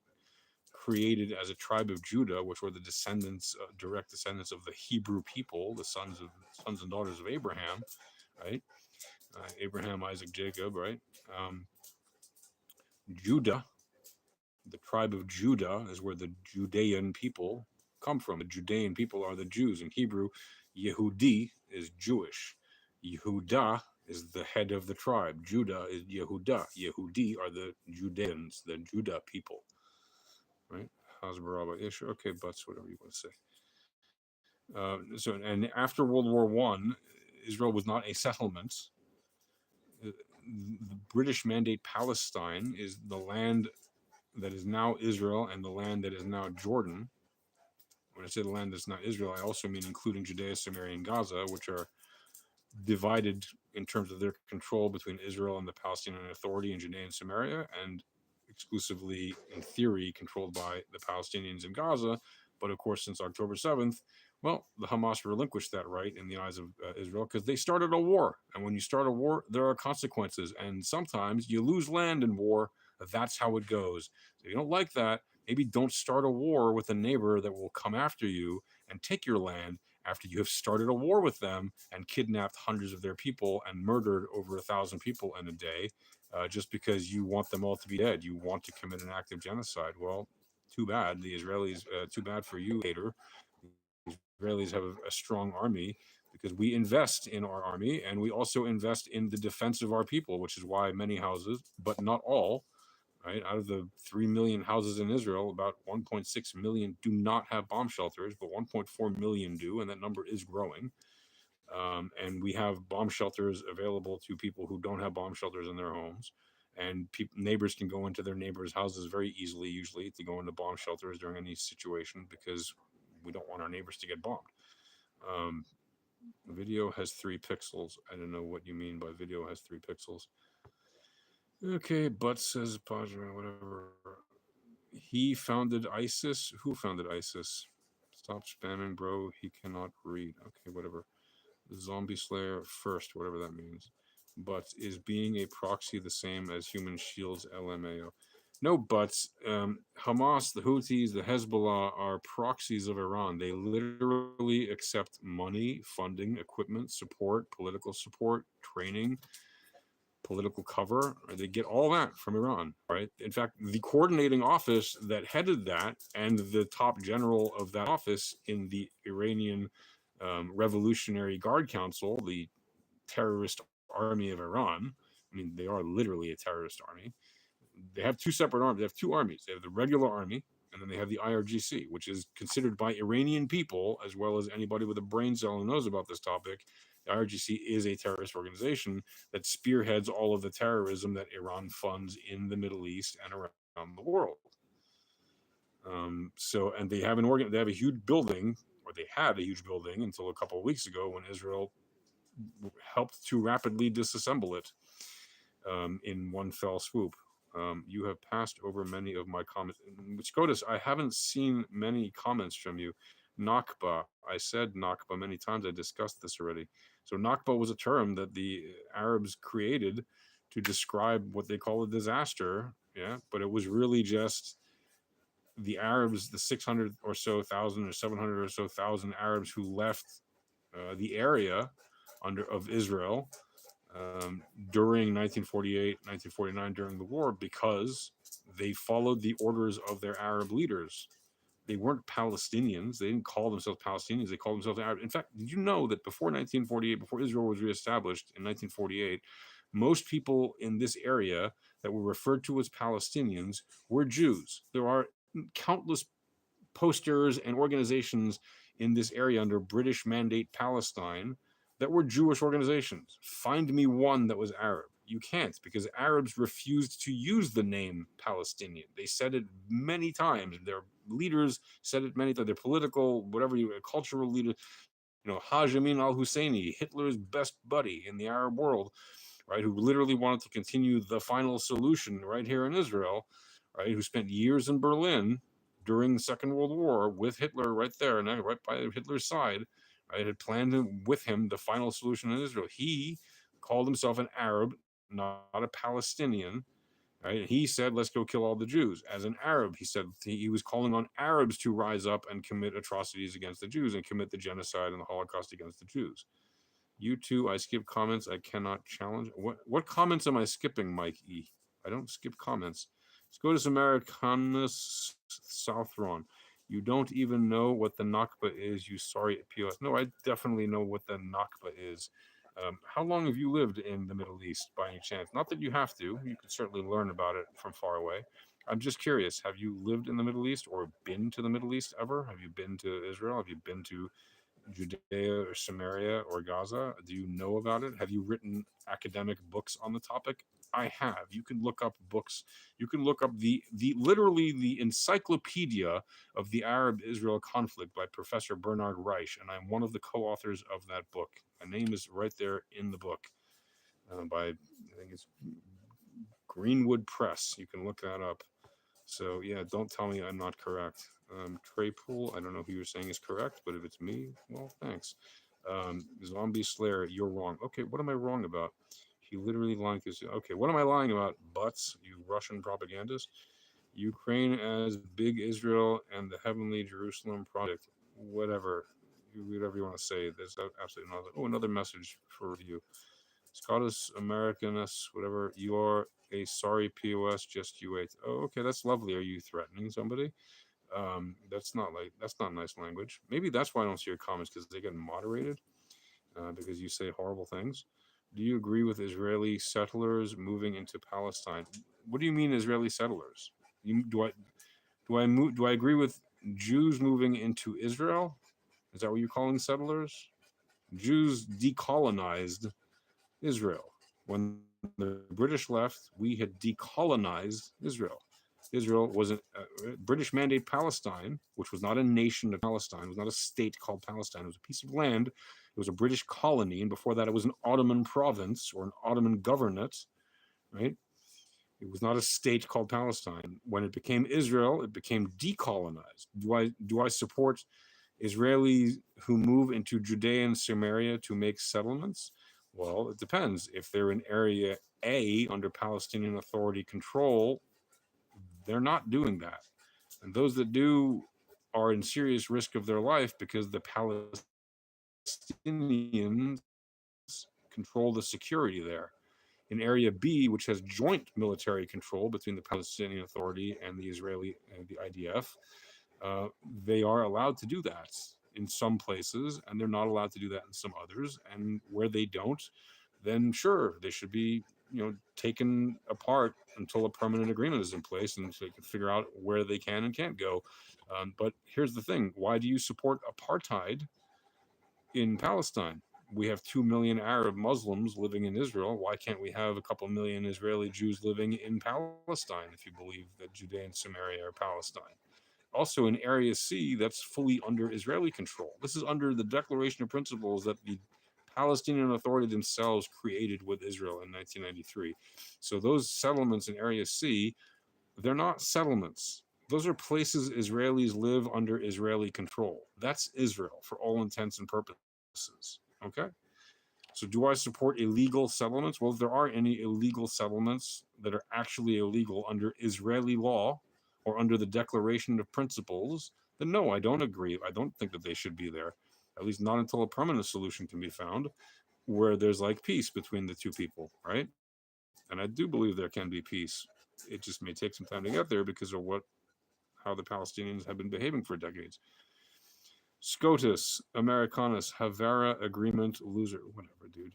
A: created as a tribe of Judah, which were the descendants, direct descendants of the Hebrew people, the sons and daughters of Abraham, right? Abraham, Isaac, Jacob, right? Judah, the tribe of Judah, is where the Judean people come from. The Judean people are the Jews. In Hebrew, Yehudi is Jewish. Yehuda is the head of the tribe. Judah is Yehuda. Yehudi are the Judeans, the Judah people. Right? Hasbaraba. Yeah, sure. Okay, butts, whatever you want to say. And after World War I, Israel was not a settlement. The British Mandate Palestine is the land that is now Israel and the land that is now Jordan. When I say the land that's not Israel, I also mean including Judea, Samaria, and Gaza, which are divided in terms of their control between Israel and the Palestinian Authority in Judea and Samaria, and exclusively, in theory, controlled by the Palestinians in Gaza. But of course, since October 7th, well, the Hamas relinquished that right in the eyes of Israel because they started a war. And when you start a war, there are consequences. And sometimes you lose land in war. That's how it goes. So if you don't like that, maybe don't start a war with a neighbor that will come after you and take your land after you have started a war with them and kidnapped hundreds of their people and murdered over 1,000 people in a day, just because you want them all to be dead. You want to commit an act of genocide. Well, too bad. The Israelis, too bad for you, hater. The Israelis have a strong army because we invest in our army and we also invest in the defense of our people, which is why many houses, but not all, right? Out of the 3 million houses in Israel, about 1.6 million do not have bomb shelters, but 1.4 million do, and that number is growing. And we have bomb shelters available to people who don't have bomb shelters in their homes. And neighbors can go into their neighbors' houses very easily, usually, to go into bomb shelters during any situation because we don't want our neighbors to get bombed. Video has 3 pixels. I don't know what you mean by video has 3 pixels. Okay, but says Pajma, whatever. He founded ISIS. Who founded ISIS? Stop spamming, bro. He cannot read. Okay, whatever. Zombie Slayer first, whatever that means. But is being a proxy the same as Human Shields LMAO? No buts. Hamas, the Houthis, the Hezbollah are proxies of Iran. They literally accept money, funding, equipment, support, political support, training, political cover. They get all that from Iran, right? In fact, the coordinating office that headed that and the top general of that office in the Iranian Revolutionary Guard Council, the terrorist army of Iran. I mean, they are literally a terrorist army. They have two separate armies. They have two armies. They have the regular army, and then they have the IRGC, which is considered by Iranian people, as well as anybody with a brain cell who knows about this topic. The IRGC is a terrorist organization that spearheads all of the terrorism that Iran funds in the Middle East and around the world. And they have they have a huge building, or they had a huge building until a couple of weeks ago when Israel helped to rapidly disassemble it in one fell swoop. You have passed over many of my comments. Scotus, I haven't seen many comments from you. Nakba, I said Nakba many times. I discussed this already. So Nakba was a term that the Arabs created to describe what they call a disaster. Yeah, but it was really just the Arabs, the 600 or so thousand or 700 or so thousand Arabs who left the area of Israel during 1948, 1949, during the war, because they followed the orders of their Arab leaders. They weren't Palestinians. They didn't call themselves Palestinians. They called themselves Arab. In fact, did you know that before 1948, before Israel was reestablished in 1948, most people in this area that were referred to as Palestinians were Jews? There are countless posters and organizations in this area under British Mandate Palestine that were Jewish organizations. Find me one that was Arab. You can't, because Arabs refused to use the name Palestinian. They said it many times. Their leaders said it many times. Their political, whatever you, cultural leaders, Haj Amin al-Husseini, Hitler's best buddy in the Arab world, right, who literally wanted to continue the final solution right here in Israel, right, who spent years in Berlin during the Second World War with Hitler right there, and right by Hitler's side, right, had planned with him the final solution in Israel. He called himself an Arab, not a Palestinian, right? He said, let's go kill all the Jews. As an Arab, he said he was calling on Arabs to rise up and commit atrocities against the Jews and commit the genocide and the Holocaust against the Jews. You too, I skip comments. I cannot challenge. What comments am I skipping, Mike E? I don't skip comments. Scotus Americanus Southron. You don't even know what the Nakba is, you sorry POS. No, I definitely know what the Nakba is. How long have you lived in the Middle East by any chance? Not that you have to. You can certainly learn about it from far away. I'm just curious. Have you lived in the Middle East or been to the Middle East ever? Have you been to Israel? Have you been to Judea or Samaria or Gaza? Do you know about it? Have you written academic books on the topic? I have. You can look up books. You can look up the literally the encyclopedia of the Arab-Israel conflict by Professor Bernard Reich, and I'm one of the co-authors of that book. My name is right there in the book by, I think it's Greenwood Press. You can look that up. So yeah, don't tell me I'm not correct. Trey Pool, I don't know who you're saying is correct, but if it's me, well, thanks. Zombie Slayer, you're wrong. Okay, what am I wrong about? He literally lying to. Okay, what am I lying about? Butts, you Russian propagandist. Ukraine as big Israel and the heavenly Jerusalem project. Whatever you want to say. There's absolutely nothing. Oh, another message for you. Scottish Americanus, whatever. You are a sorry POS, just you wait. Oh, okay, that's lovely. Are you threatening somebody? That's not nice language. Maybe that's why I don't see your comments, because they get moderated because you say horrible things. Do you agree with Israeli settlers moving into Palestine? What do you mean Israeli settlers? Do I agree with Jews moving into Israel? Is that what you're calling settlers? Jews decolonized Israel. When the British left, we had decolonized Israel. Israel was a British Mandate Palestine, which was not a nation of Palestine. It was not a state called Palestine. It was a piece of land. It was a British colony. And before that, it was an Ottoman province or an Ottoman governorate, right? It was not a state called Palestine. When it became Israel, it became decolonized. Do I support Israelis who move into Judea and Samaria to make settlements? Well, it depends. If they're in Area A under Palestinian Authority control, they're not doing that. And those that do are in serious risk of their life because the Palestinians control the security there. In Area B, which has joint military control between the Palestinian Authority and the Israeli the IDF, they are allowed to do that in some places, and they're not allowed to do that in some others. And where they don't, then sure, they should be taken apart until a permanent agreement is in place, and so they can figure out where they can and can't go. But here's the thing: why do you support apartheid in Palestine? We have 2 million Arab Muslims living in Israel. Why can't we have a couple million Israeli Jews living in Palestine if you believe that Judea and Samaria are Palestine? Also, in Area C, that's fully under Israeli control. This is under the Declaration of Principles that the Palestinian Authority themselves created with Israel in 1993. So those settlements in Area C, they're not settlements. Those are places Israelis live under Israeli control. That's Israel for all intents and purposes. Okay? So do I support illegal settlements? Well, if there are any illegal settlements that are actually illegal under Israeli law or under the Declaration of Principles, then no, I don't agree. I don't think that they should be there, at least not until a permanent solution can be found where there's like peace between the two people, right? And I do believe there can be peace. It just may take some time to get there because of how the Palestinians have been behaving for decades. SCOTUS, Americanus, Havara Agreement, loser. Whatever, dude.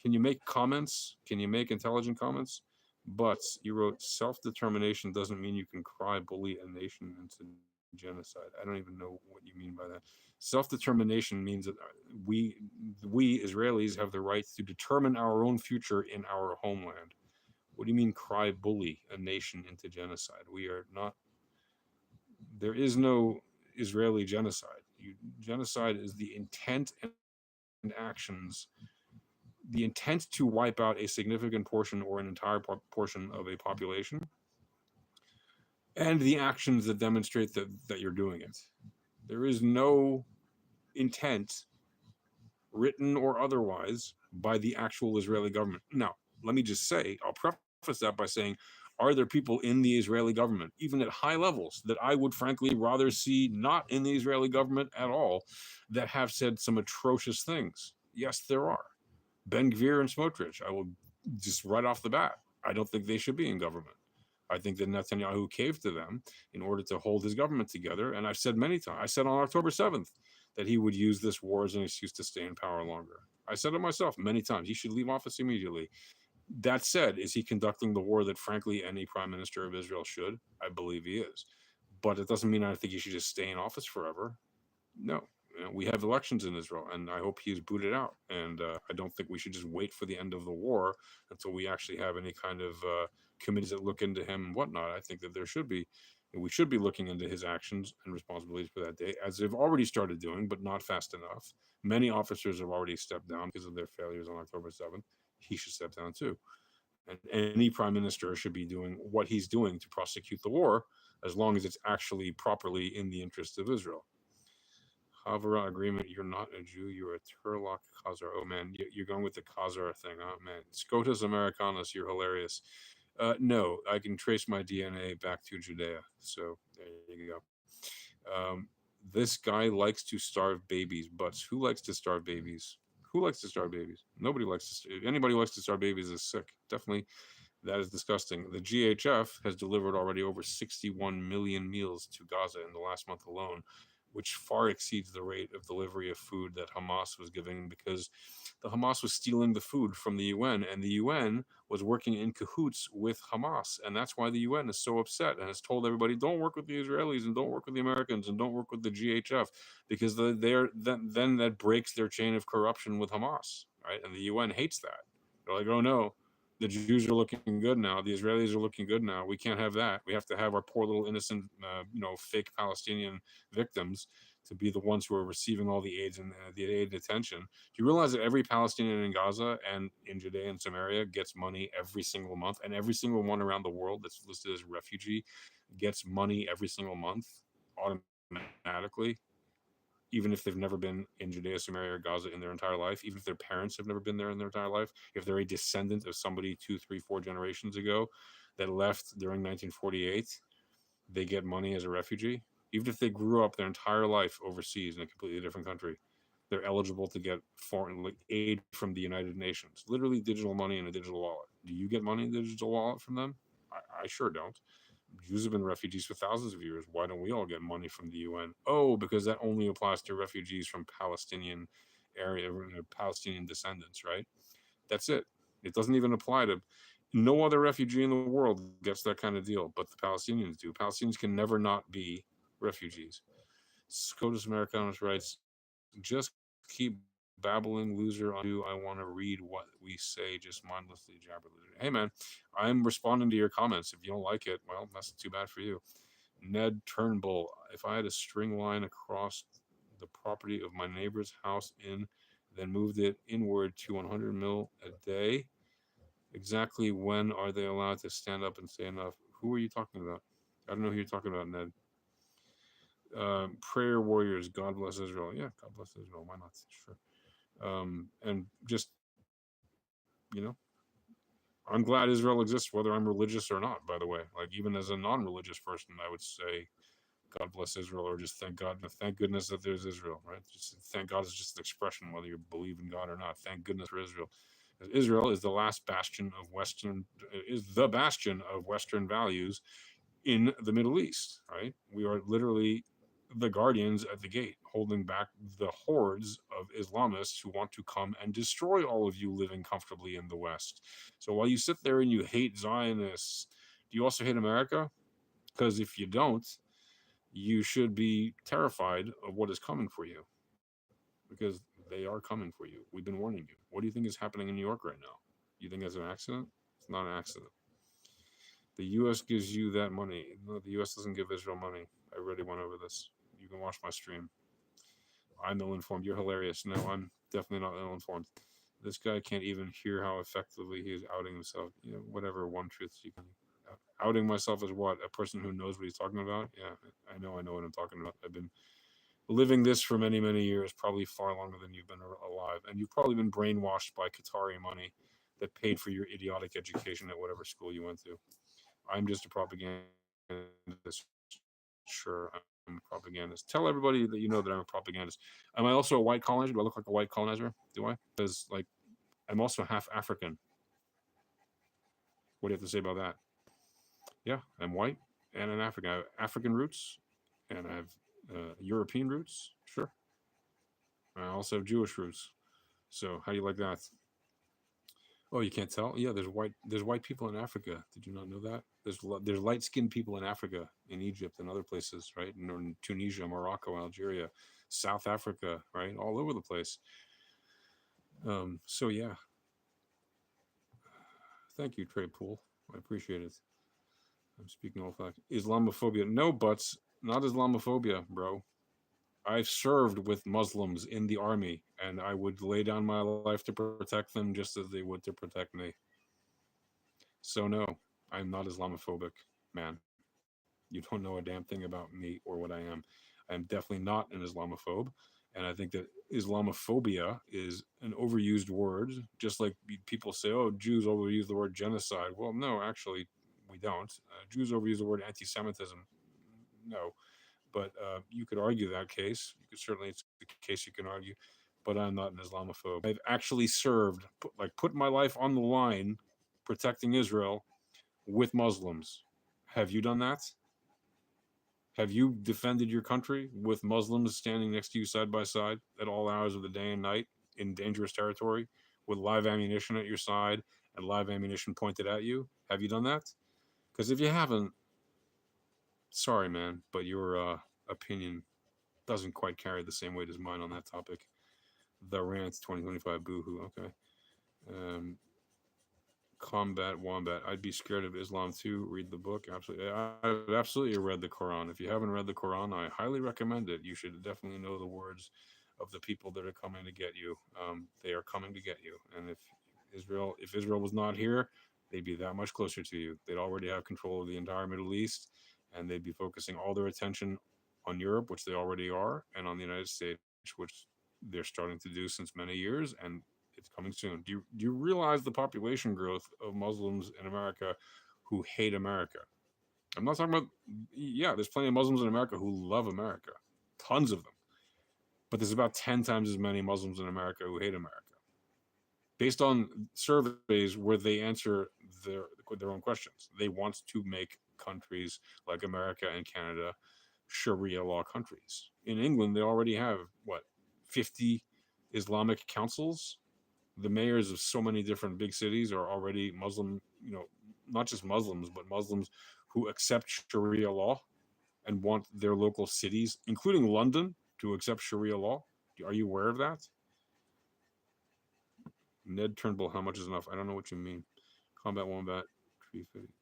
A: Can you make comments? Can you make intelligent comments? But you wrote self-determination doesn't mean you can cry, bully a nation into genocide. I don't even know what you mean by that. Self-determination means that we Israelis have the right to determine our own future in our homeland. What do you mean cry, bully a nation into genocide? We are not. There is no Israeli genocide. Genocide is the intent and actions, the intent to wipe out a significant portion or an entire portion of a population, and the actions that demonstrate that you're doing it. There is no intent, written or otherwise, by the actual Israeli government. Now, let me just say, I'll preface that by saying, are there people in the Israeli government, even at high levels, that I would frankly rather see not in the Israeli government at all, that have said some atrocious things? Yes, there are. Ben Gvir and Smotrich, I will just right off the bat, I don't think they should be in government. I think that Netanyahu caved to them in order to hold his government together. And I've said many times, I said on October 7th that he would use this war as an excuse to stay in power longer. I said it myself many times. He should leave office immediately. That said, is he conducting the war that, frankly, any prime minister of Israel should? I believe he is. But it doesn't mean I think he should just stay in office forever. No. We have elections in Israel, and I hope he's booted out. And I don't think we should just wait for the end of the war until we actually have any kind of committees that look into him and whatnot. I think that we should be looking into his actions and responsibilities for that day, as they've already started doing, but not fast enough. Many officers have already stepped down because of their failures on October 7th. He should step down too. And any prime minister should be doing what he's doing to prosecute the war, as long as it's actually properly in the interest of Israel. Havara agreement, you're not a Jew, you're a Turlock Khazar. Oh man, you're going with the Khazar thing, huh? Man, Scotus Americanus, you're hilarious. No, I can trace my DNA back to Judea. So there you go. This guy likes to starve babies, but who likes to starve babies? Who likes to starve babies? Nobody likes to. If anybody likes to starve babies is sick. Definitely, that is disgusting. The GHF has delivered already over 61 million meals to Gaza in the last month alone, which far exceeds the rate of delivery of food that Hamas was giving, because the Hamas was stealing the food from the UN, and the UN was working in cahoots with Hamas. And that's why the UN is so upset and has told everybody, don't work with the Israelis and don't work with the Americans and don't work with the GHF, because then that breaks their chain of corruption with Hamas, right? And the UN hates that. They're like, oh no, the Jews are looking good now. The Israelis are looking good now. We can't have that. We have to have our poor little innocent, fake Palestinian victims to be the ones who are receiving all the aids and the aid and attention. Do you realize that every Palestinian in Gaza and in Judea and Samaria gets money every single month, and every single one around the world that's listed as refugee gets money every single month automatically, even if they've never been in Judea, Samaria, or Gaza in their entire life, even if their parents have never been there in their entire life, if they're a descendant of somebody 2, 3, 4 generations ago that left during 1948, they get money as a refugee. Even if they grew up their entire life overseas in a completely different country, they're eligible to get foreign aid from the United Nations. Literally digital money in a digital wallet. Do you get money in a digital wallet from them? I sure don't. Jews have been refugees for thousands of years. Why don't we all get money from the UN? Oh, because that only applies to refugees from Palestinian area, Palestinian descendants, right? That's it. It doesn't even apply to no other refugee in the world gets that kind of deal, but the Palestinians do. Palestinians can never not be refugees. SCOTUS Americanus writes, just keep babbling, loser. I want to read what we say, just mindlessly jabber. Hey, man, I'm responding to your comments. If you don't like it, well, that's too bad for you. Ned Turnbull, if I had a string line across the property of my neighbor's house then moved it inward to 100 mil a day, exactly when are they allowed to stand up and say enough? Who are you talking about? I don't know who you're talking about, Ned. Prayer warriors, God bless Israel. Yeah, God bless Israel. Why not? Sure. And just, you know, I'm glad Israel exists, whether I'm religious or not, by the way. Like, even as a non religious person, I would say, God bless Israel, or just thank God, thank goodness that there's Israel, right? Just thank God is just an expression, whether you believe in God or not. Thank goodness for Israel. Israel is the last bastion of Western values in the Middle East, right? We are literally the guardians at the gate, holding back the hordes of Islamists who want to come and destroy all of you living comfortably in the West. So while you sit there and you hate Zionists, do you also hate America? Because if you don't, you should be terrified of what is coming for you, because they are coming for you. We've been warning you. What do you think is happening in New York right now? You think it's an accident? It's not an accident. The U.S. gives you that money. No, the U.S. doesn't give Israel money. I already went over this. You can watch my stream. I'm ill-informed. You're hilarious. No, I'm definitely not ill-informed. This guy can't even hear how effectively he is outing himself. You know, whatever one truth you can. Outing myself as what? A person who knows what he's talking about? Yeah, I know what I'm talking about. I've been living this for many, many years, probably far longer than you've been alive. And you've probably been brainwashed by Qatari money that paid for your idiotic education at whatever school you went to. I'm just a propagandist. Sure, I'm a propagandist. Tell everybody that you know that I'm a propagandist. Am I also a white colonizer? Do I look like a white colonizer? Do I? Because, like, I'm also half African. What do you have to say about that? Yeah, I'm white and an African. I have African roots and I have European roots. Sure. I also have Jewish roots. So how do you like that? Oh, you can't tell? Yeah, there's white people in Africa. Did you not know that? There's light skinned people in Africa, in Egypt and other places, right? In Tunisia, Morocco, Algeria, South Africa, right? All over the place. So yeah, thank you, Trey Pool. I appreciate it. I'm speaking all facts. Islamophobia. No buts, not Islamophobia, bro. I've served with Muslims in the army, and I would lay down my life to protect them just as they would to protect me. So no, I'm not Islamophobic, man. You don't know a damn thing about me or what I am. I am definitely not an Islamophobe, and I think that Islamophobia is an overused word. Just like people say, "Oh, Jews overuse the word genocide." Well, no, actually, we don't. Jews overuse the word anti-Semitism. No, but you could argue that case. You could certainly, it's a case you can argue, but I'm not an Islamophobe. I've actually served, put my life on the line, protecting Israel with Muslims. Have you done that? Have you defended your country with Muslims standing next to you side by side at all hours of the day and night in dangerous territory with live ammunition at your side and live ammunition pointed at you? Have you done that? Because if you haven't, sorry, man, but your opinion doesn't quite carry the same weight as mine on that topic. The rant 2025 boohoo. Okay. Combat Wombat. I'd be scared of Islam too. Read the book. Absolutely. I've absolutely read the Quran. If you haven't read the Quran, I highly recommend it. You should definitely know the words of the people that are coming to get you. They are coming to get you. And if Israel was not here, they'd be that much closer to you. They'd already have control of the entire Middle East, and they'd be focusing all their attention on Europe, which they already are, and on the United States, which they're starting to do since many years, and it's coming soon. Do you realize the population growth of Muslims in America who hate America? I'm not talking about, yeah, there's plenty of Muslims in America who love America, tons of them, but there's about 10 times as many Muslims in America who hate America, based on surveys where they answer their own questions. They want to make countries like America and Canada Sharia law countries. In England, they already have what, 50 Islamic councils. The mayors of so many different big cities are already Muslim, not just Muslims, but Muslims who accept Sharia law and want their local cities, including London, to accept Sharia law. Are you aware of that? Ned Turnbull, how much is enough? I don't know what you mean. Combat Wombat, Tree Fitty.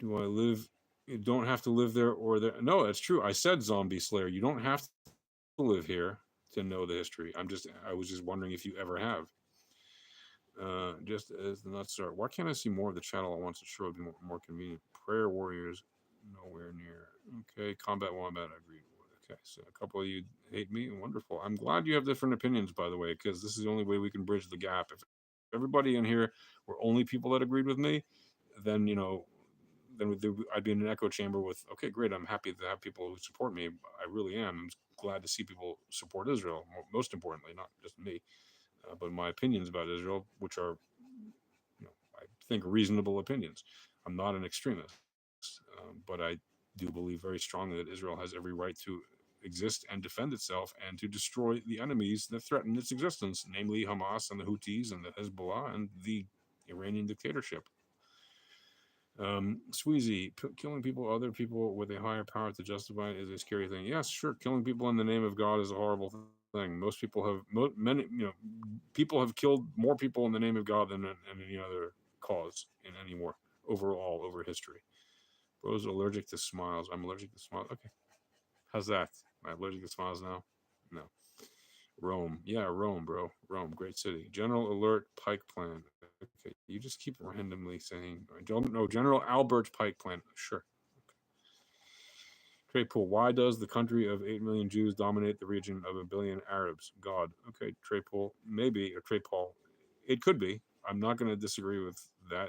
A: Do I live? You don't have to live there or there. No, that's true. I said Zombie Slayer. You don't have to live here to know the history. I was just wondering if you ever have. Just as the nuts start. Why can't I see more of the channel at once? It sure would be more convenient. Prayer Warriors, nowhere near. Okay, Combat Wombat, I agree. Okay, so a couple of you hate me. Wonderful. I'm glad you have different opinions, by the way, because this is the only way we can bridge the gap. If everybody in here were only people that agreed with me, then I'd be in an echo chamber with, okay, great, I'm happy to have people who support me. I really am. I'm glad to see people support Israel, most importantly, not just me, but my opinions about Israel, which are, I think, reasonable opinions. I'm not an extremist, but I do believe very strongly that Israel has every right to exist and defend itself and to destroy the enemies that threaten its existence, namely Hamas and the Houthis and the Hezbollah and the Iranian dictatorship. Sweezy, killing people, other people with a higher power to justify it is a scary thing. Yes, sure, killing people in the name of God is a horrible thing. Most people have, people have killed more people in the name of God than any other cause in any war overall over history. Bro's allergic to smiles. I'm allergic to smiles. Okay, how's that? Am I allergic to smiles now? No. Rome, yeah, Rome, bro. Rome, great city. General Alert Pike Plan. Okay, you just keep randomly saying, General Albert Pike Plan. Sure. Trade pool. Why does the country of 8 million Jews dominate the region of a billion Arabs? God. Okay, trade pool. Maybe, or trade pool. It could be. I'm not going to disagree with that.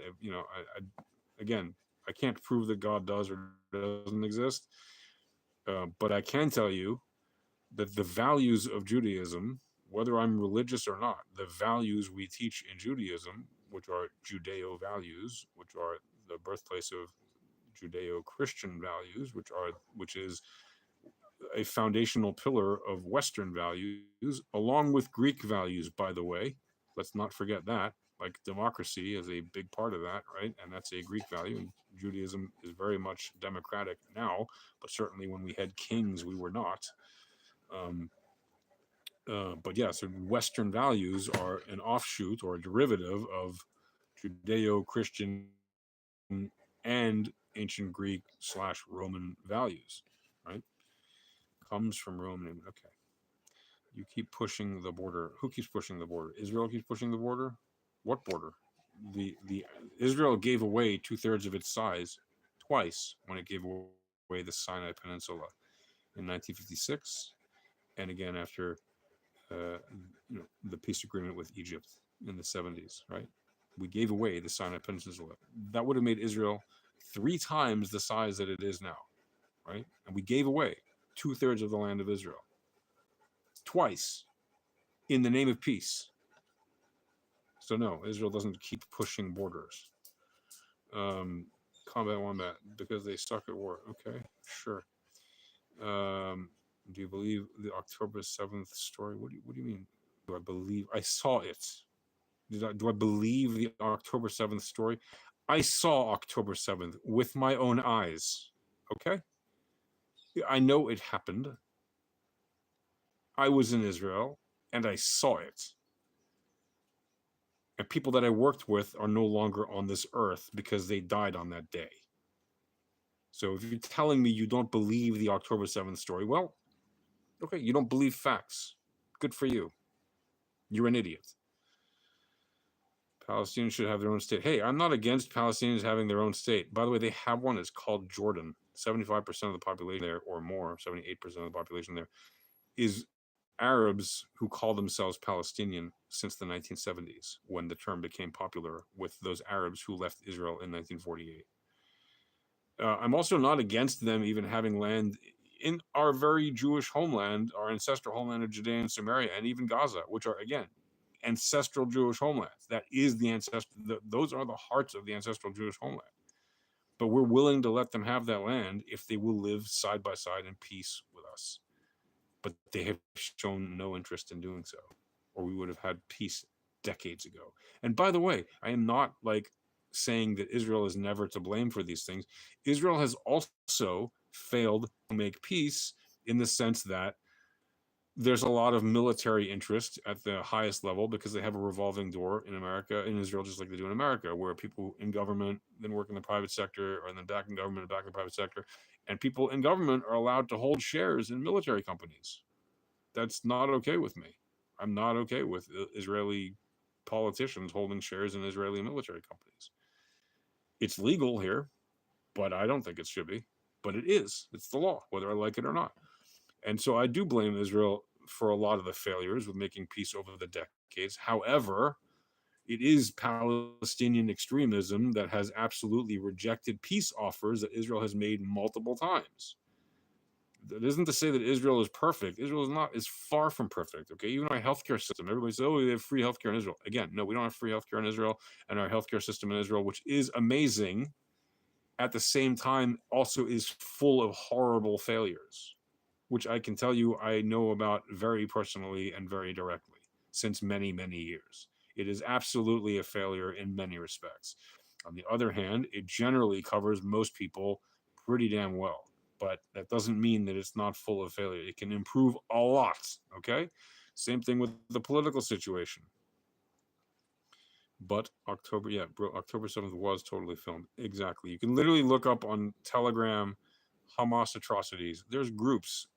A: Again, I can't prove that God does or doesn't exist, but I can tell you that the values of Judaism, whether I'm religious or not, the values we teach in Judaism, which are Judeo values, which are the birthplace of Judeo-Christian values, which is a foundational pillar of Western values, along with Greek values, by the way. Let's not forget that. Like democracy is a big part of that, right? And that's a Greek value. And Judaism is very much democratic now, but certainly when we had kings, we were not. But yeah, so Western values are an offshoot or a derivative of Judeo-Christian and ancient Greek/Roman values, right? Comes from Roman. Okay. You keep pushing the border. Who keeps pushing the border? Israel keeps pushing the border? What border? The Israel gave away 2/3 of its size twice when it gave away the Sinai Peninsula in 1956, and again after the peace agreement with Egypt in the 70s, right? We gave away the Sinai Peninsula. That would have made Israel 3 times the size that it is now, right? And we gave away 2/3 of the land of Israel twice in the name of peace. So no, Israel doesn't keep pushing borders. Combat Wombat, because they suck at war. Okay, sure. Do you believe the October 7th story? What do you mean? Do I believe? I saw it. Do I believe the October 7th story? I saw October 7th with my own eyes. Okay? I know it happened. I was in Israel and I saw it. And people that I worked with are no longer on this earth because they died on that day. So if you're telling me you don't believe the October 7th story, well, okay, you don't believe facts. Good for you. You're an idiot. Palestinians should have their own state. Hey, I'm not against Palestinians having their own state. By the way, they have one. It's called Jordan. 75% of the population there, or more, 78% of the population there, is Arabs who call themselves Palestinian since the 1970s, when the term became popular with those Arabs who left Israel in 1948. I'm also not against them even having land in our very Jewish homeland, our ancestral homeland of Judea and Samaria, and even Gaza, which are, again, ancestral Jewish homelands. That is the ancestral, those are the hearts of the ancestral Jewish homeland. But we're willing to let them have that land if they will live side by side in peace with us. But they have shown no interest in doing so, or we would have had peace decades ago. And by the way, I am not like saying that Israel is never to blame for these things. Israel has also failed to make peace in the sense that there's a lot of military interest at the highest level because they have a revolving door in America, in Israel, just like they do in America, where people in government then work in the private sector, or then back in government and back in the private sector. And people in government are allowed to hold shares in military companies. That's not okay with me. I'm not okay with Israeli politicians holding shares in Israeli military companies. It's legal here, but I don't think it should be. But it is. It's the law, whether I like it or not. And so I do blame Israel for a lot of the failures with making peace over the decades. However, it is Palestinian extremism that has absolutely rejected peace offers that Israel has made multiple times. That isn't to say that Israel is perfect. Israel is far from perfect. Okay, even our healthcare system. Everybody says, "Oh, they have free healthcare in Israel." Again, no, we don't have free healthcare in Israel, and our healthcare system in Israel, which is amazing, at the same time also is full of horrible failures, which I can tell you I know about very personally and very directly since many, many years. It is absolutely a failure in many respects. On the other hand, it generally covers most people pretty damn well. But that doesn't mean that it's not full of failure. It can improve a lot, okay? Same thing with the political situation. But October, yeah, bro, October 7th was totally filmed. Exactly. You can literally look up on Telegram Hamas atrocities. There's groups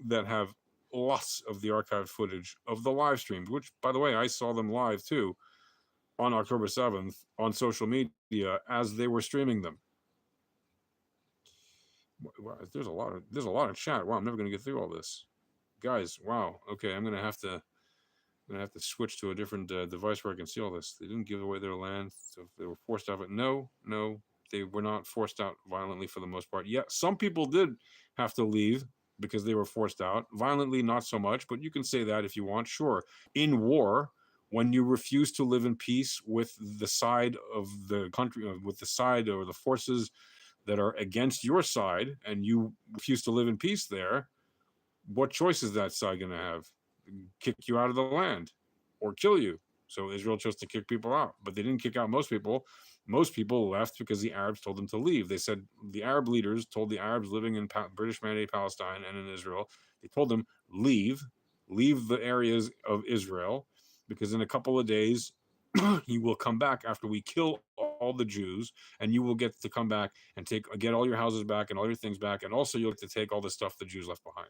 A: that have lots of the archived footage of the live streams, which, by the way, I saw them live too on October 7th on social media as they were streaming them. Wow, there's a lot of chat. Wow, I'm never going to get through all this, guys. Wow. Okay, I'm going to have to switch to a different device where I can see all this. They didn't give away their land, so they were forced out of it. No, they were not forced out violently for the most part. Yeah, some people did have to leave because they were forced out. Violently, not so much, but you can say that if you want. Sure. In war, when you refuse to live in peace with the side of the country, with the side or the forces that are against your side, and you refuse to live in peace there, what choice is that side going to have? Kick you out of the land or kill you. So Israel chose to kick people out, but they didn't kick out most people. Most people left because the Arabs told them to leave. They said the Arab leaders told the Arabs living in British Mandate Palestine and in Israel, they told them leave the areas of Israel, because in a couple of days you will come back after we kill all the Jews, and you will get to come back and get all your houses back and all your things back, and also you'll get to take all the stuff the Jews left behind.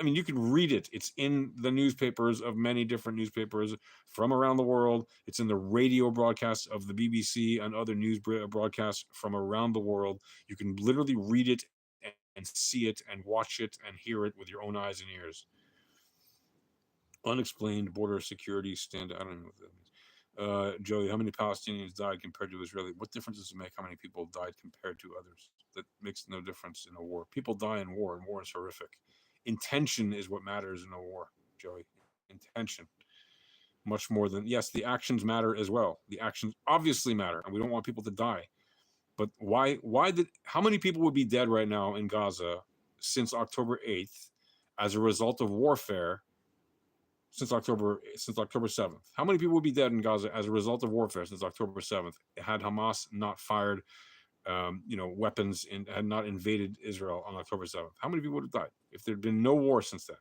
A: You can read it. It's in the newspapers of many different newspapers from around the world. It's in the radio broadcasts of the BBC and other news broadcasts from around the world. You can literally read it and see it and watch it and hear it with your own eyes and ears. Unexplained border security stand. I don't know what that means. Joey, how many Palestinians died compared to Israeli? What difference does it make how many people died compared to others? That makes no difference in a war. People die in war, and war is horrific. Intention is what matters in a war, Joey. Intention. Much more than, yes, the actions matter as well. The actions obviously matter, and we don't want people to die. But how many people would be dead right now in Gaza since October 8th as a result of warfare since October 7th? How many people would be dead in Gaza as a result of warfare since October 7th had Hamas not fired weapons and had not invaded Israel on October 7th? How many people would have died if there'd been no war since then?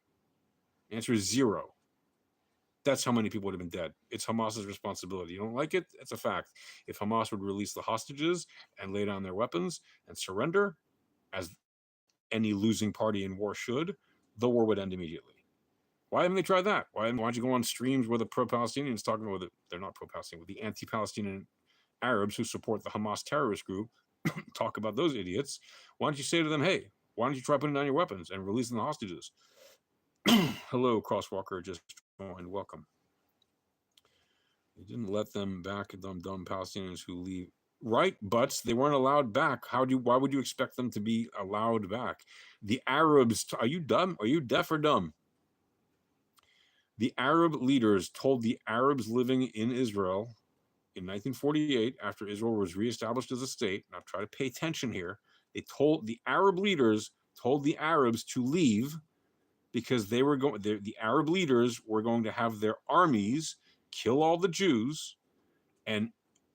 A: The answer is zero. That's how many people would have been dead. It's Hamas's responsibility. You don't like it? It's a fact. If Hamas would release the hostages and lay down their weapons and surrender, as any losing party in war should, the war would end immediately. Why haven't they tried that? Why don't you go on streams where the pro-Palestinians talking with they're not pro-Palestinian, with the anti-Palestinian Arabs who support the Hamas terrorist group talk about those idiots? Why don't you say to them, hey, why don't you try putting down your weapons and releasing the hostages? Hello, Crosswalker just joined. Welcome. You didn't let them back, dumb Palestinians who leave. Right, but they weren't allowed back. Why would you expect them to be allowed back? The Arabs, are you dumb? Are you deaf or dumb? The Arab leaders told the Arabs living in Israel in 1948, after Israel was reestablished as a state. Now try to pay attention here. The Arab leaders told the Arabs to leave because the Arab leaders were going to have their armies kill all the Jews, and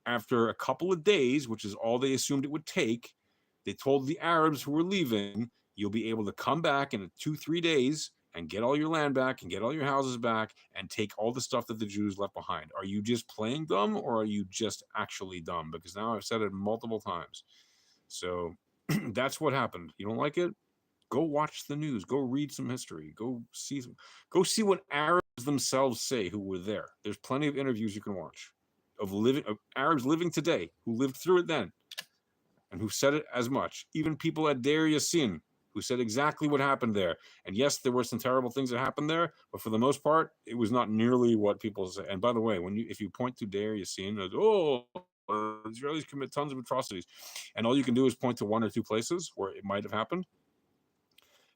A: after a couple of days, which is all they assumed it would take, they told the Arabs who were leaving, you'll be able to come back in 2-3 days and get all your land back and get all your houses back and take all the stuff that the Jews left behind. Are you just playing dumb, or are you just actually dumb? Because now I've said it multiple times. So that's what happened. You don't like it? Go watch the news. Go read some history. Go see what Arabs themselves say who were there. There's plenty of interviews you can watch of Arabs living today who lived through it then and who said it as much. Even people at Deir Yassin who said exactly what happened there. And yes, there were some terrible things that happened there, but for the most part, it was not nearly what people say. And by the way, if you point to Deir Yassin, Israelis commit tons of atrocities, and all you can do is point to 1 or 2 places where it might have happened,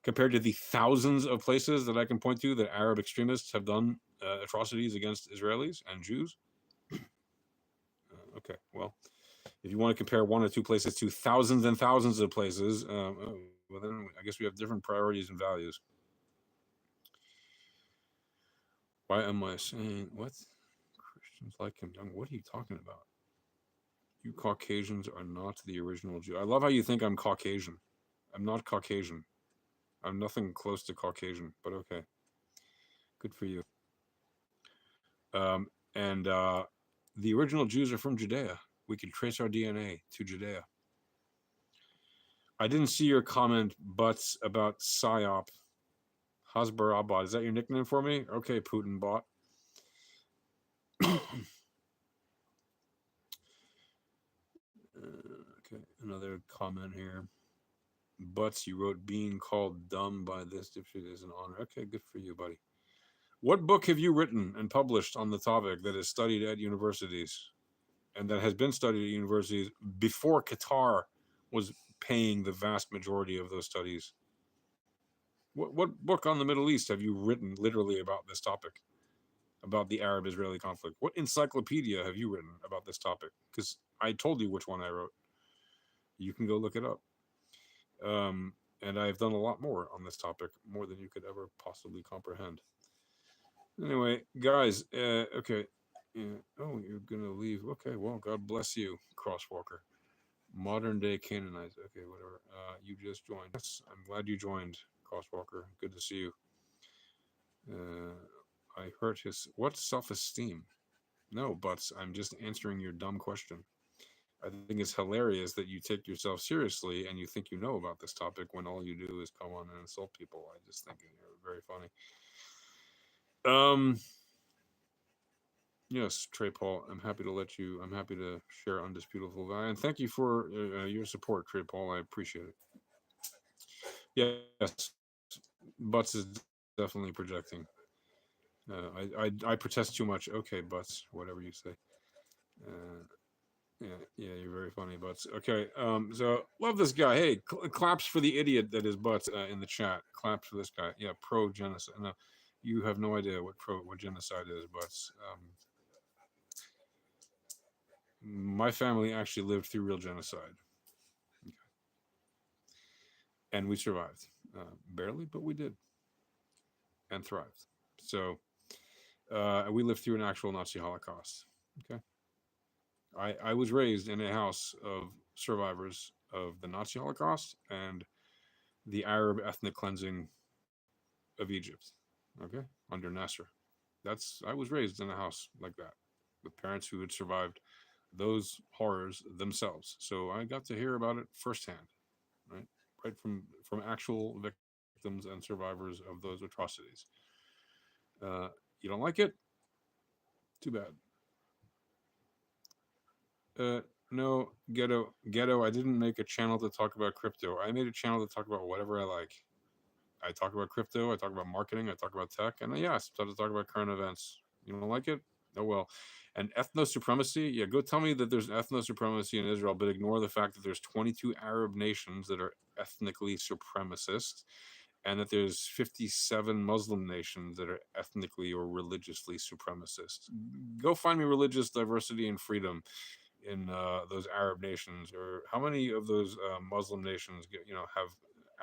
A: compared to the thousands of places that I can point to that Arab extremists have done atrocities against Israelis and Jews. Okay, well, if you want to compare 1 or 2 places to thousands and thousands of places, well, then I guess we have different priorities and values. Why am I saying what? Christians like him young. What are you talking about? You Caucasians are not the original Jew. I love how you think I'm Caucasian. I'm not Caucasian. I'm nothing close to Caucasian, but okay. Good for you. And the original Jews are from Judea. We can trace our DNA to Judea. I didn't see your comment, Butts, about PSYOP. Hasbar Abad. Is that your nickname for me? Okay, Putin bot. Okay, another comment here. Butts, you wrote being called dumb by this dipshit is an honor. Okay, good for you, buddy. What book have you written and published on the topic that is studied at universities and that has been studied at universities before Qatar was paying the vast majority of those studies? What book on the Middle East have you written literally about this topic, about the Arab-Israeli conflict? What encyclopedia have you written about this topic? Because I told you which one I wrote. You can go look it up. And I've done a lot more on this topic, more than you could ever possibly comprehend. Anyway, guys, okay. Yeah. Oh, you're gonna leave. Okay, well, God bless you, Crosswalker. Modern day Canaanites. Okay, whatever. You just joined. Yes, I'm glad you joined, Crosswalker. Good to see you. I hurt his. What's self-esteem? No, but I'm just answering your dumb question. I think it's hilarious that you take yourself seriously and you think you know about this topic when all you do is come on and insult people. I just think you're very funny. Yes, Trey Paul, I'm happy to share undisputable value. And thank you for your support, Trey Paul. I appreciate it. Yes, Butts is definitely projecting. I protest too much. Okay, Butts, whatever you say. Yeah, you're very funny, Butts. Okay, so love this guy. Hey, claps for the idiot that is Butts in the chat. Claps for this guy. Yeah, pro genocide. No, you have no idea what genocide is, Butts. My family actually lived through real genocide, and we survived. Barely, but we did, and thrived. So we lived through an actual Nazi Holocaust. Okay. I was raised in a house of survivors of the Nazi Holocaust and the Arab ethnic cleansing of Egypt. Okay, under Nasser. I was raised in a house like that with parents who had survived those horrors themselves. So I got to hear about it firsthand, right? Right from actual victims and survivors of those atrocities. Uh, you don't like it? Too bad. Uh, no, ghetto. I didn't make a channel to talk about crypto. I made a channel to talk about whatever I like. I talk about crypto. I talk about marketing. I talk about tech, and yeah, sometimes I talk about current events. You don't like it? Oh well. And ethno supremacy. Yeah, go tell me that there's ethno supremacy in Israel, but ignore the fact that there's 22 Arab nations that are ethnically supremacist, and that there's 57 Muslim nations that are ethnically or religiously supremacist. Go find me religious diversity and freedom in those Arab nations, or how many of those Muslim nations, have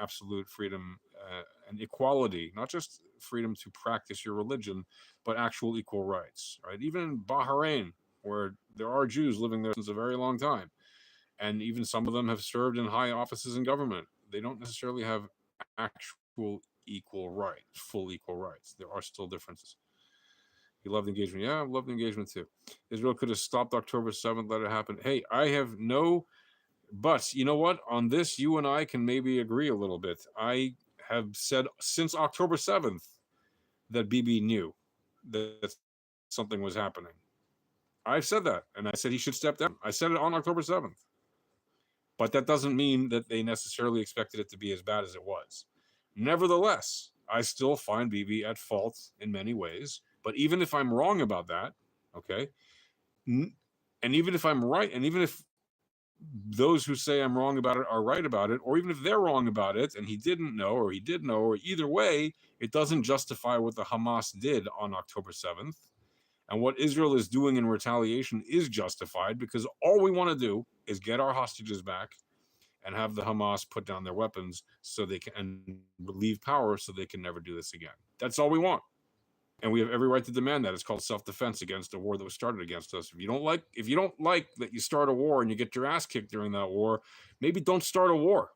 A: absolute freedom and equality, not just freedom to practice your religion, but actual equal rights, right? Even in Bahrain, where there are Jews living there since a very long time, and even some of them have served in high offices in government, they don't necessarily have actual equal rights, full equal rights. There are still differences. You loved engagement. Yeah, I loved engagement too. Israel could have stopped October 7th, let it happen. Hey, I have no buts. You know what? On this, you and I can maybe agree a little bit. I have said since October 7th that Bibi knew that something was happening. I've said that, and I said he should step down. I said it on October 7th. But that doesn't mean that they necessarily expected it to be as bad as it was. Nevertheless, I still find Bibi at fault in many ways. But even if I'm wrong about that, okay, and even if I'm right, and even if those who say I'm wrong about it are right about it, or even if they're wrong about it and he didn't know or he did know, or either way, it doesn't justify what the Hamas did on October 7th. And what Israel is doing in retaliation is justified because all we want to do is get our hostages back and have the Hamas put down their weapons so they can and leave power so they can never do this again. That's all we want. And we have every right to demand that. It's called self-defense against a war that was started against us. If you don't like that you start a war and you get your ass kicked during that war, maybe don't start a war.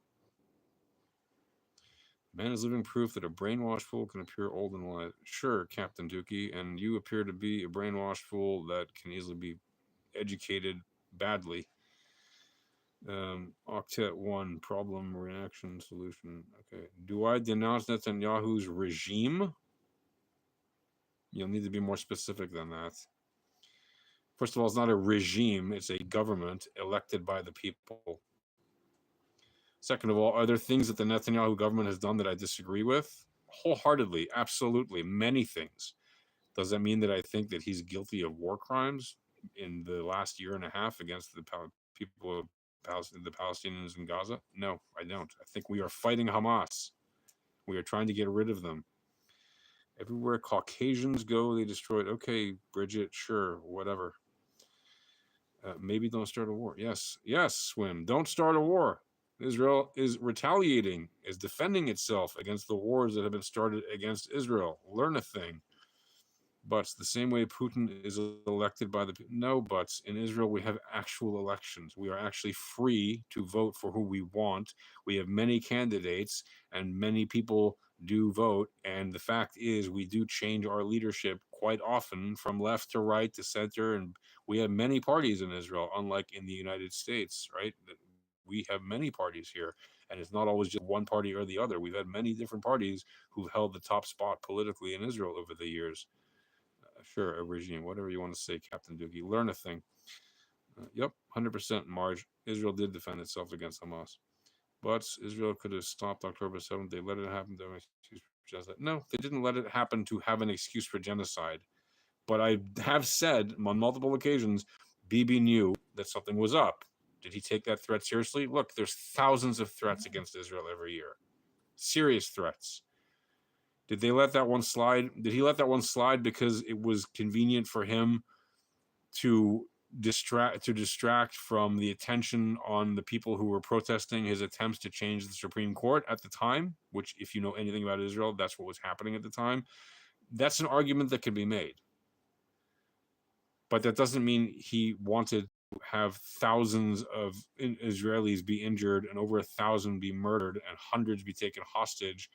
A: Man is living proof that a brainwashed fool can appear old and wise. Sure, Captain Dookie, and you appear to be a brainwashed fool that can easily be educated badly. Octet 1, problem, reaction, solution. Okay. Do I denounce Netanyahu's regime? You'll need to be more specific than that. First of all, it's not a regime, it's a government elected by the people. Second of all, are there things that the Netanyahu government has done that I disagree with? Wholeheartedly, absolutely, many things. Does that mean that I think that he's guilty of war crimes in the last year and a half against the people of the Palestinians in Gaza? No, I don't. I think we are fighting Hamas. We are trying to get rid of them. Everywhere Caucasians go, they destroy it. Okay, Bridget, sure, whatever. Maybe don't start a war. Yes, Swim. Don't start a war. Israel is retaliating, is defending itself against the wars that have been started against Israel. Learn a thing. But the same way Putin is elected by the people. No buts. In Israel, we have actual elections. We are actually free to vote for who we want. We have many candidates, and many people do vote. And the fact is, we do change our leadership quite often from left to right to center. And we have many parties in Israel, unlike in the United States, right? We have many parties here. And it's not always just one party or the other. We've had many different parties who've held the top spot politically in Israel over the years. Sure, a regime, whatever you want to say, Captain Dookie. Learn a thing. Yep, 100% Marge. Israel did defend itself against Hamas. But Israel could have stopped October 7th. They let it happen to have an excuse for genocide. No, they didn't let it happen to have an excuse for genocide. But I have said on multiple occasions, Bibi knew that something was up. Did he take that threat seriously? Look, there's thousands of threats against Israel every year. Serious threats. Did they let that one slide? Did he let that one slide because it was convenient for him to distract from the attention on the people who were protesting his attempts to change the Supreme Court at the time, which, if you know anything about Israel, that's what was happening at the time. That's an argument that can be made. But that doesn't mean he wanted to have thousands of Israelis be injured and over 1,000 be murdered and hundreds be taken hostage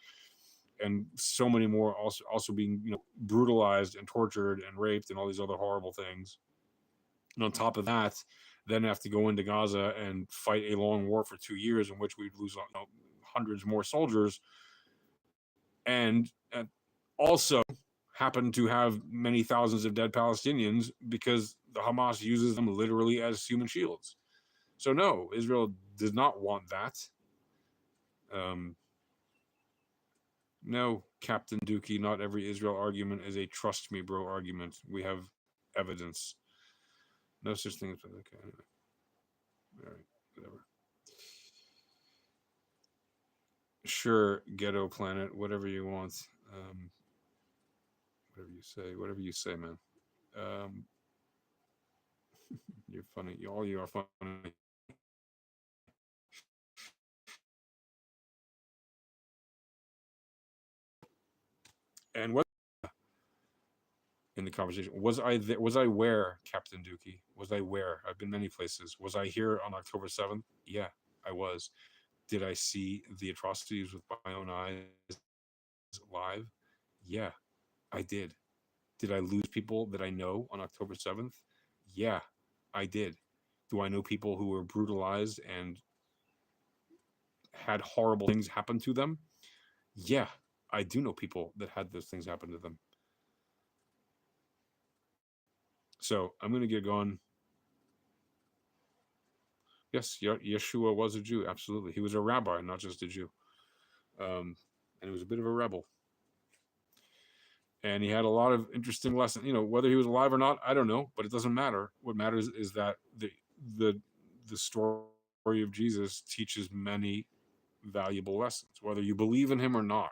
A: and so many more also being brutalized and tortured and raped and all these other horrible things. And on top of that, then have to go into Gaza and fight a long war for 2 years in which we'd lose hundreds more soldiers, and also happen to have many thousands of dead Palestinians because the Hamas uses them literally as human shields. So no, Israel does not want that. No, Captain Dookie, not every Israel argument is a trust me, bro argument. We have evidence. No such thing as okay. Anyway. All right, whatever. Sure, Ghetto Planet, whatever you want. Whatever you say, man. You're funny. All you are funny. And what in the conversation was I there? Was I where, Captain Dookie? Was I where? I've been many places. Was I here on October 7th? Yeah, I was. Did I see the atrocities with my own eyes live? Yeah, I did. Did I lose people that I know on October 7th? Yeah, I did. Do I know people who were brutalized and had horrible things happen to them? Yeah, I do know people that had those things happen to them. So I'm going to get going. Yes, Yeshua was a Jew. Absolutely. He was a rabbi, not just a Jew. And he was a bit of a rebel. And he had a lot of interesting lessons. Whether he was alive or not, I don't know, but it doesn't matter. What matters is that the story of Jesus teaches many valuable lessons, whether you believe in him or not.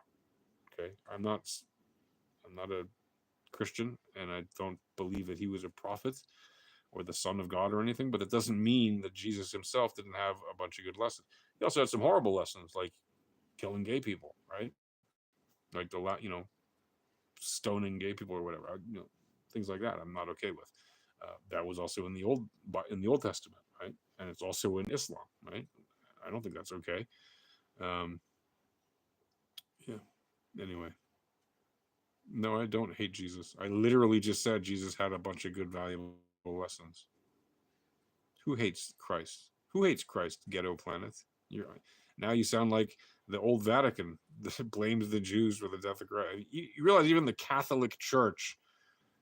A: Okay, I'm not a Christian, and I don't believe that he was a prophet or the son of God or anything, but it doesn't mean that Jesus himself didn't have a bunch of good lessons. He also had some horrible lessons, like killing gay people, right? Like stoning gay people or whatever, things like that. I'm not okay with. That was also in the Old Testament, right? And it's also in Islam, right? I don't think that's okay. Yeah. Anyway, no, I don't hate Jesus. I literally just said Jesus had a bunch of good, valuable lessons. Who hates Christ? Who hates Christ? Ghetto Planet. Now you sound like the old Vatican that blames the Jews for the death of Christ. You realize even the Catholic Church,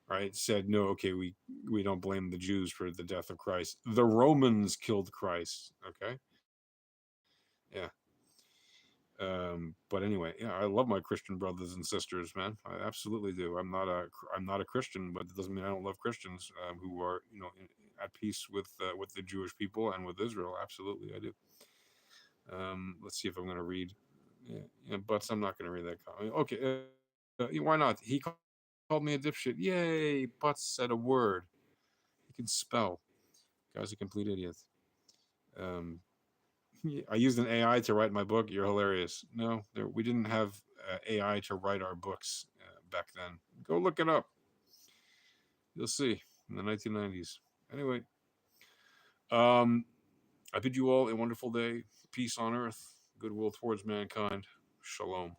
A: right, said no. Okay, we don't blame the Jews for the death of Christ. The Romans killed Christ. Okay, yeah. But anyway, yeah, I love my Christian brothers and sisters, man. I absolutely do. I'm not a Christian, but it doesn't mean I don't love Christians who are at peace with the Jewish people and with Israel. Absolutely, I do. Let's see if I'm going to read. Yeah, but I'm not going to read that comment. Okay, why not? He called me a dipshit. Yay! Butts said a word. He can spell. Guy's a complete idiot. I used an AI to write my book. You're hilarious. No, we didn't have AI to write our books back then. Go look it up. You'll see in the 1990s. Anyway, I bid you all a wonderful day. Peace on earth. Goodwill towards mankind. Shalom.